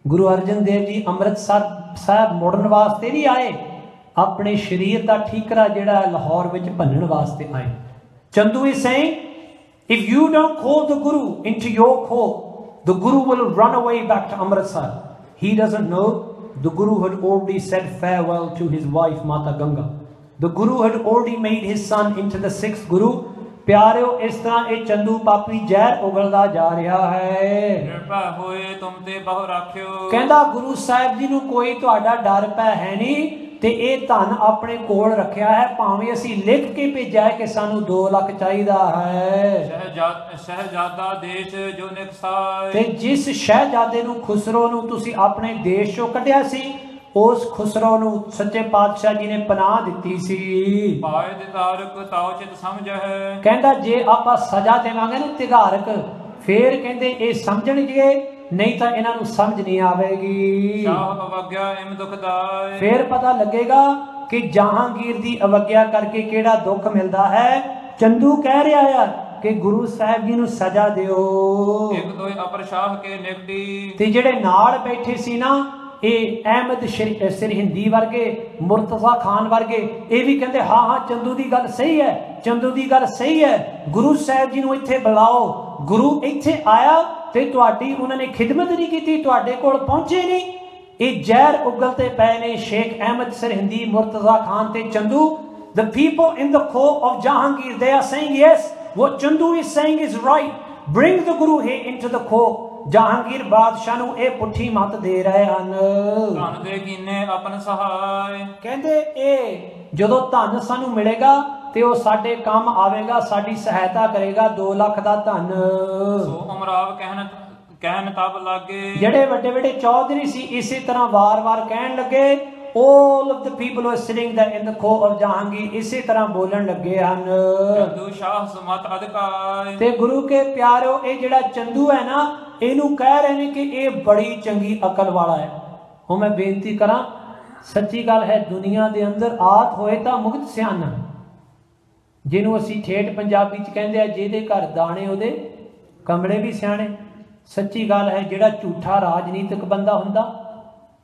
ਗੁਰੂ ਅਰਜਨ ਦੇਵ ਜੀ ਅੰਮ੍ਰਿਤਸਰ ਸਾਹਿਬ ਮੁੜਨ ਵਾਸਤੇ ਨਹੀਂ ਆਏ, ਆਪਣੇ ਸਰੀਰ ਦਾ ਠੀਕਰਾ ਜਿਹੜਾ ਲਾਹੌਰ ਵਿੱਚ ਭੰਨਣ ਵਾਸਤੇ ਆਏ। Chandu is saying, if you don't call the Guru into your court, the Guru will run away back to Amritsar. He doesn't know the Guru had already said farewell to his wife Mata Ganga. The Guru had already made his son into the 6th Guru. ਪਿਆਰਿਓ, ਇਸ ਤਰ੍ਹਾਂ ਇਹ ਚੰਦੂ ਪਾਪੀ ਜ਼ਹਿਰ ਉਗਲਦਾ ਜਾ ਰਿਹਾ ਹੈ। ਨਿਰਭੈ ਹੋਏ ਤੁਮ ਤੇ ਬਹੁ ਰਾਖਿਓ। ਕਹਿੰਦਾ ਗੁਰੂ ਸਾਹਿਬ ਜੀ ਨੂੰ ਕੋਈ ਤੁਹਾਡਾ ਡਰ ਭੈ ਹੈ ਨਹੀਂ, ਤੇ ਇਹ ਧਨ ਆਪਣੇ ਕੋਲ ਰੱਖਿਆ ਹੈ, ਭਾਵੇਂ ਅਸੀਂ ਲਿਖ ਕੇ ਭੇਜਿਆ ਹੈ ਕਿ ਸਾਨੂੰ 2 ਲੱਖ ਚਾਹੀਦਾ ਹੈ। ਸ਼ਹਿਜ਼ਾਦਾ ਦੇਸ਼ ਜੋ ਨਿਕਸਾਏ। ਤੇ ਜਿਸ ਸ਼ਹਿਜ਼ਾਦੇ ਨੂੰ ਖੁਸਰੋ ਨੂੰ ਤੁਸੀਂ ਆਪਣੇ ਦੇਸ਼ ਚੋਂ ਕੱਢਿਆ ਸੀ, ਉਸ ਖੁਸਰੋ ਨੂੰ ਸੱਚੇ ਪਾਤਸ਼ਾਹ ਜੀ ਨੇ ਪਨਾਹ ਦਿੱਤੀ ਸੀ। ਪਾਏ ਦੇ ਤਾਰਕ ਤਾਉ ਚਿਤ ਸਮਝ ਹੈ। ਕਹਿੰਦਾ ਜੇ ਆਪਾਂ ਸਜ਼ਾ ਦੇਵਾਂਗੇ ਨਾ ਤਿਗਾਰਕ, ਫੇਰ ਕਹਿੰਦੇ ਇਹ ਸਮਝਣਗੇ, ਨਹੀਂ ਤਾਂ ਇਹਨਾਂ ਨੂੰ ਸਮਝ ਨਹੀਂ ਆਵੇਗੀ। ਸ਼ਾਹ ਅਵਗਿਆ ਇਮ ਦੁਖਦਾਇ। ਫੇਰ ਪਤਾ ਲੱਗੇਗਾ ਕਿ ਜਹਾਂਗੀਰ ਦੀ ਅਵਗਿਆ ਕਰਕੇ ਕਿਹੜਾ ਦੁੱਖ ਮਿਲਦਾ ਹੈ। ਚੰਦੂ ਕਹਿ ਰਿਹਾ ਆ ਕਿ ਗੁਰੂ ਸਾਹਿਬ ਜੀ ਨੂੰ ਸਜ਼ਾ ਦਿਓ। ਇੱਕ ਦੋਏ ਅਪਰ ਸ਼ਾਹ ਕੇ ਨਿਕਟੀ। ਤੇ ਜਿਹੜੇ ਨਾਲ ਬੈਠੇ ਸੀ ਨਾ, ਇਹ ਅਹਿਮਦ ਸਰਹਿੰਦੀ ਵਰਗੇ, ਮੁਰਤਜ਼ਾ ਖਾਨ ਵਰਗੇ, ਇਹ ਵੀ ਕਹਿੰਦੇ ਹਾਂ ਹਾਂ ਚੰਦੂ ਦੀ ਗੱਲ ਸਹੀ ਹੈ, ਚੰਦੂ ਦੀ ਗੱਲ ਸਹੀ ਹੈ, ਗੁਰੂ ਸਾਹਿਬ ਜੀ ਨੂੰ ਇੱਥੇ ਬੁਲਾਓ। ਗੁਰੂ ਇੱਥੇ ਆਇਆ ਤੇ ਤੁਹਾਡੀ ਉਹਨਾਂ ਨੇ ਖਿਦਮਤ ਨਹੀਂ ਕੀਤੀ, ਤੁਹਾਡੇ ਕੋਲ ਪਹੁੰਚੇ ਨਹੀਂ। ਇਹ ਜ਼ਹਿਰ ਉਗਲਤੇ ਪਏ ਨੇ ਸ਼ੇਖ ਅਹਿਮਦ ਸਰਹਿੰਦੀ, ਮੁਰਤਜ਼ਾ ਖਾਨ ਤੇ Chandu. The people in the court of Jahangir, they are saying yes, what Chandu is saying is right. Bring the Guru here into the court. Jahangir ਬਾਦਸ਼ਾਹ ਨੂੰ ਇਹ ਪੁੱਠੀ ਮੱਤ ਦੇ ਰਹੇ ਹਨ। ਧਨ ਦੇ ਕੀਨੇ ਆਪਨ ਸਹਾਇ। ਕਹਿੰਦੇ ਇਹ ਜਦੋਂ ਧਨ ਸਾਨੂੰ ਮਿਲੇਗਾ ਤੇ ਉਹ ਸਾਡੇ ਕੰਮ ਆਵੇਗਾ, ਸਾਡੀ ਸਹਾਇਤਾ ਕਰੇਗਾ। 2 ਲੱਖ ਦਾ ਧਨ। ਸੋ ਅਮਰਾਵ ਕਹਿਣ ਤਬ ਲਾਗੇ। ਜਿਹੜੇ ਵੱਡੇ ਵੱਡੇ ਚੌਧਰੀ ਸੀ ਇਸੇ ਤਰ੍ਹਾਂ ਵਾਰ-ਵਾਰ ਕਹਿਣ ਲੱਗੇ। all of the people were sitting there in the court of Jahangir ਇਸੇ ਤਰ੍ਹਾਂ ਬੋਲਣ ਲੱਗੇ ਹਨ। ਚੰਦੂ ਸ਼ਾਹ ਸਮਤ ਅਧਿਕਾਰ। ਤੇ ਗੁਰੂ ਕੇ ਪਿਆਰਿਓ, ਇਹ ਜਿਹੜਾ ਚੰਦੂ ਹੈ ਨਾ, ਇਹਨੂੰ ਕਹਿ ਰਹੇ ਨੇ ਕਿ ਇਹ ਬੜੀ ਚੰਗੀ ਅਕਲ ਵਾਲਾ ਹੈ। ਹੁਣ ਮੈਂ ਬੇਨਤੀ ਕਰਾਂ, ਸੱਚੀ ਗੱਲ ਹੈ, ਦੁਨੀਆ ਦੇ ਅੰਦਰ ਆਤ ਹੋਏ ਤਾਂ ਮੁਕਤ ਸਿਆਣਾ, ਜਿਹਨੂੰ ਅਸੀਂ ਠੇਠ ਪੰਜਾਬੀ ਚ ਕਹਿੰਦੇ ਆ, ਜਿਹਦੇ ਘਰ ਦਾਣੇ ਉਹਦੇ ਕਮਲੇ ਵੀ ਸਿਆਣੇ। ਸੱਚੀ ਗੱਲ ਹੈ, ਜਿਹੜਾ ਝੂਠਾ ਰਾਜਨੀਤਿਕ ਬੰਦਾ ਹੁੰਦਾ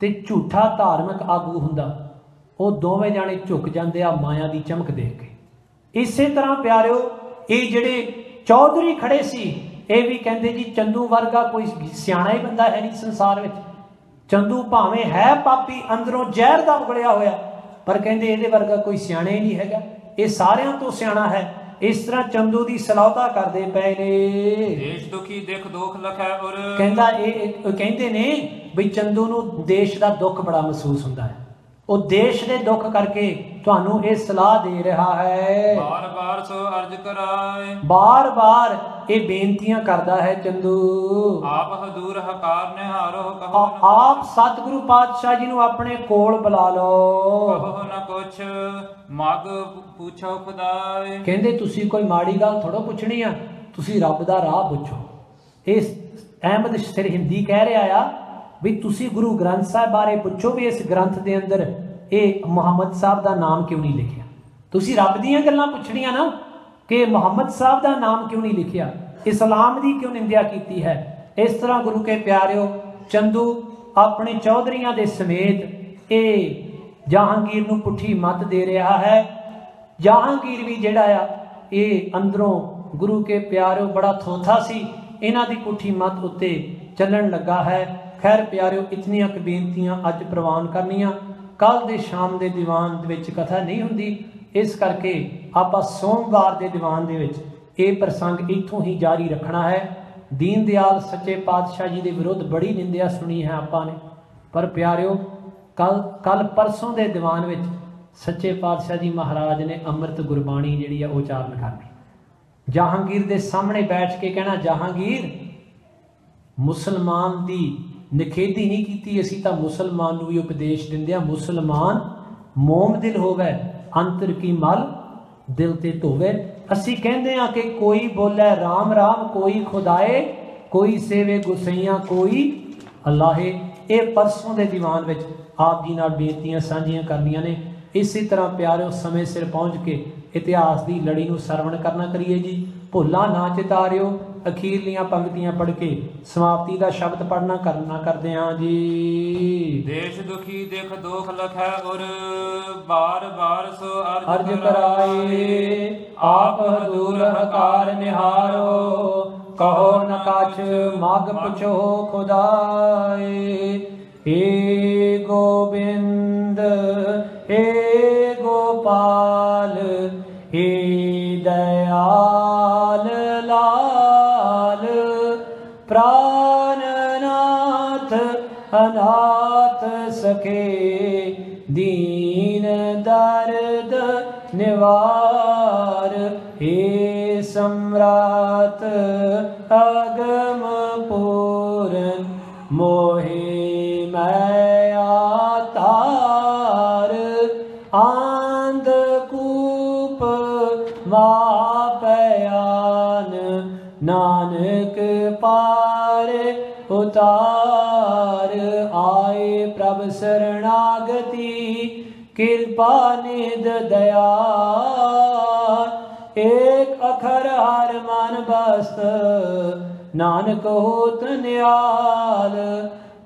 ਤੇ ਝੂਠਾ ਧਾਰਮਿਕ ਆਗੂ ਹੁੰਦਾ, ਉਹ ਦੋਵੇਂ ਜਾਣੇ ਝੁਕ ਜਾਂਦੇ ਆ ਮਾਇਆ ਦੀ ਚਮਕ ਦੇਖ ਕੇ। ਇਸੇ ਤਰ੍ਹਾਂ ਪਿਆਰਿਓ, ਇਹ ਜਿਹੜੇ ਚੌਧਰੀ ਖੜੇ ਸੀ ਇਹ ਵੀ ਕਹਿੰਦੇ ਜੀ ਚੰਦੂ ਵਰਗਾ ਕੋਈ ਸਿਆਣਾ ਹੀ ਬੰਦਾ ਹੈ ਨਹੀਂ ਸੰਸਾਰ ਵਿੱਚ। ਚੰਦੂ ਭਾਵੇਂ ਹੈ ਪਾਪੀ, ਅੰਦਰੋਂ ਜ਼ਹਿਰ ਦਾ ਉਗਲਿਆ ਹੋਇਆ, ਪਰ ਕਹਿੰਦੇ ਇਹਦੇ ਵਰਗਾ ਕੋਈ ਸਿਆਣਾ ਹੀ ਨਹੀਂ ਹੈਗਾ, ਇਹ ਸਾਰਿਆਂ ਤੋਂ ਸਿਆਣਾ ਹੈ। ਇਸ ਤਰ੍ਹਾਂ ਚੰਦੂ ਦੀ ਸਲਾਹਤਾ ਕਰਦੇ ਪਏ ਨੇ। ਦੇਸ਼ ਦੁਖੀ ਦੇਖ ਦੁਖ ਲਖੈ ਔਰ। ਕਹਿੰਦਾ ਇਹ ਕਹਿੰਦੇ ਨੇ ਵੀ ਚੰਦੂ ਨੂੰ ਦੇਸ਼ ਦਾ ਦੁੱਖ ਬੜਾ ਮਹਿਸੂਸ ਹੁੰਦਾ ਹੈ, ਉਹ ਦੇਸ਼ ਦੇ ਦੁੱਖ ਕਰਕੇ ਤੁਹਾਨੂੰ ਇਹ ਸਲਾਹ ਦੇ ਰਿਹਾ ਹੈ। ਬਾਰ ਬਾਰ ਸੋ ਅਰਜ ਕਰਾਏ। ਬਾਰ ਬਾਰ ਇਹ ਬੇਨਤੀਆਂ ਕਰਦਾ ਹੈ ਚੰਦੂ। ਆਪ ਹਦੂਰ ਹਕਾਰ ਨਿਹਾਰੋ ਕਹੋ ਆਪ ਸਤਿਗੁਰੂ ਪਾਤਸ਼ਾਹ ਜੀ ਨੂੰ ਆਪਣੇ ਕੋਲ ਬੁਲਾ ਲਓ। ਕਹੋ ਨਾ ਕੁਛ ਮਗ ਪੁੱਛੋ ਖੁਦਾਏ। ਕਹਿੰਦੇ ਤੁਸੀਂ ਕੋਈ ਮਾੜੀ ਗੱਲ ਥੋੜੋ ਪੁੱਛਣੀ ਆ, ਤੁਸੀਂ ਰੱਬ ਦਾ ਰਾਹ ਪੁੱਛੋ। ਇਸ ਅਹਿਮਦ ਸਰਹਿੰਦੀ ਕਹਿ ਰਿਹਾ ਆ ਵੀ ਤੁਸੀਂ ਗੁਰੂ ਗ੍ਰੰਥ ਸਾਹਿਬ ਬਾਰੇ ਪੁੱਛੋ ਵੀ ਇਸ ਗ੍ਰੰਥ ਦੇ ਅੰਦਰ ਇਹ ਮੁਹੰਮਦ ਸਾਹਿਬ ਦਾ ਨਾਮ ਕਿਉਂ ਨਹੀਂ ਲਿਖਿਆ। ਤੁਸੀਂ ਰੱਬ ਦੀਆਂ ਗੱਲਾਂ ਪੁੱਛਣੀਆਂ ਨਾ ਕਿ ਮੁਹੰਮਦ ਸਾਹਿਬ ਦਾ ਨਾਮ ਕਿਉਂ ਨਹੀਂ ਲਿਖਿਆ, ਇਸਲਾਮ ਦੀ ਕਿਉਂ ਨਿੰਦਿਆ ਕੀਤੀ ਹੈ। ਇਸ ਤਰ੍ਹਾਂ ਗੁਰੂ ਕੇ ਪਿਆਰਿਓ, ਚੰਦੂ ਆਪਣੇ ਚੌਧਰੀਆਂ ਦੇ ਸਮੇਤ ਇਹ ਜਹਾਂਗੀਰ ਨੂੰ ਪੁੱਠੀ ਮੱਤ ਦੇ ਰਿਹਾ ਹੈ। ਜਹਾਂਗੀਰ ਵੀ ਜਿਹੜਾ ਆ ਇਹ ਅੰਦਰੋਂ ਗੁਰੂ ਕੇ ਪਿਆਰਿਓ ਬੜਾ ਥੋਥਾ ਸੀ, ਇਹਨਾਂ ਦੀ ਪੁੱਠੀ ਮੱਤ ਉੱਤੇ ਚੱਲਣ ਲੱਗਾ ਹੈ। ਖੈਰ ਪਿਆਰਿਓ, ਇਤਨੀਆਂ ਕੁ ਬੇਨਤੀਆਂ ਅੱਜ ਪ੍ਰਵਾਨ ਕਰਨੀਆਂ। ਕੱਲ ਦੇ ਸ਼ਾਮ ਦੇ ਦੀਵਾਨ ਦੇ ਵਿੱਚ ਕਥਾ ਨਹੀਂ ਹੁੰਦੀ, ਇਸ ਕਰਕੇ ਆਪਾਂ ਸੋਮਵਾਰ ਦੇ ਦੀਵਾਨ ਦੇ ਵਿੱਚ ਇਹ ਪ੍ਰਸੰਗ ਇੱਥੋਂ ਹੀ ਜਾਰੀ ਰੱਖਣਾ ਹੈ। ਦੀਨ ਦਿਆਲ ਸੱਚੇ ਪਾਤਸ਼ਾਹ ਜੀ ਦੇ ਵਿਰੁੱਧ ਬੜੀ ਨਿੰਦਿਆ ਸੁਣੀ ਹੈ ਆਪਾਂ ਨੇ, ਪਰ ਪਿਆਰਿਓ ਕੱਲ ਪਰਸੋਂ ਦੇ ਦੀਵਾਨ ਵਿੱਚ ਸੱਚੇ ਪਾਤਸ਼ਾਹ ਜੀ ਮਹਾਰਾਜ ਨੇ ਅੰਮ੍ਰਿਤ ਗੁਰਬਾਣੀ ਜਿਹੜੀ ਆ ਉਹ ਉਚਾਰਨ ਕਰਨੀ। ਜਹਾਂਗੀਰ ਦੇ ਸਾਹਮਣੇ ਬੈਠ ਕੇ ਕਹਿਣਾ, ਜਹਾਂਗੀਰ ਮੁਸਲਮਾਨ ਦੀ ਨਿਖੇਧੀ ਨਹੀਂ ਕੀਤੀ, ਅਸੀਂ ਤਾਂ ਮੁਸਲਮਾਨ ਨੂੰ ਵੀ ਉਪਦੇਸ਼ ਦਿੰਦੇ ਆ, ਮੁਸਲਮਾਨ ਮੋਮ ਦਿਲ ਹੋਵੇ, ਅੰਤਰ ਕੀ ਮਲ ਦਿਲ ਤੇ ਧੋਵੇ। ਅਸੀਂ ਕਹਿੰਦੇ ਆ ਕਿ ਕੋਈ ਬੋਲੇ ਰਾਮ ਰਾਮ, ਕੋਈ ਖੁਦਾਏ, ਕੋਈ ਸੇਵੇ ਗੁਸਈਆਂ, ਕੋਈ ਅੱਲਾਹੇ। ਇਹ ਪਰਸੋਂ ਦੇ ਦੀਵਾਨ ਵਿੱਚ ਆਪ ਜੀ ਨਾਲ ਬੇਨਤੀਆਂ ਸਾਂਝੀਆਂ ਕਰਨੀਆਂ ਨੇ। ਇਸੇ ਤਰ੍ਹਾਂ ਪਿਆਰਿਓ, ਸਮੇਂ ਸਿਰ ਪਹੁੰਚ ਕੇ ਇਤਿਹਾਸ ਦੀ ਲੜੀ ਨੂੰ ਸਰਵਣ ਕਰਨਾ ਕਰੀਏ ਜੀ। ਭੁੱਲਾਂ ਨਾ ਚਿਤਾਰਿਓ। ਅਖੀਰਲੀਆਂ ਪੰਕਤੀਆਂ ਪੜ੍ਹ ਕੇ ਸਮਾਪਤੀ ਦਾ ਸ਼ਬਦ ਪੜ੍ਹਨਾ ਕਰਨਾ ਕਰਦੇ ਹਾਂ ਜੀ। ਦੇਸ਼ ਦੁਖੀ ਦੇਖ ਦੁਖ ਲਖੈ ਔਰ ਬਾਰ ਬਾਰ ਸੋ ਅਰਜ ਕਰਾਏ। ਆਪ ਹਦੂਰ ਹਕਾਰ ਨਿਹਾਰੋ, ਕਹੋ ਨ ਕਛ ਮਗ ਪੁੱਛੋ ਖੁਦਾਏ। हे गोविंद हे गोपाल हे दयाल लाल, प्राणनाथ अनाथ सखे, दीन दर्द निवार। हे सम्राट अगम पूरन, मोहे मैं तार। आंधकूप मापयान, नानक पार उतार। आए प्रभ शरणागति, कृपा निध दया। एक अखर हर मन बस्त, नानक होत निहाल।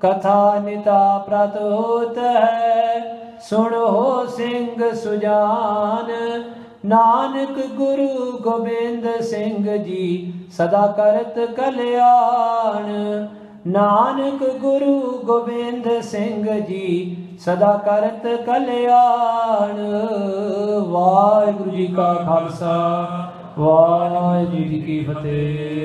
कथा निता प्रत होत है, सुनो सिंह सुजान। नानक गुरु गोबिंद सिंह जी, सदा करत कल्याण। नानक गुरु गोबिंद सिंह जी, सदा करत कल्याण। वाहिगुरु जी का खालसा, वाहिगुरु जी की फतेह।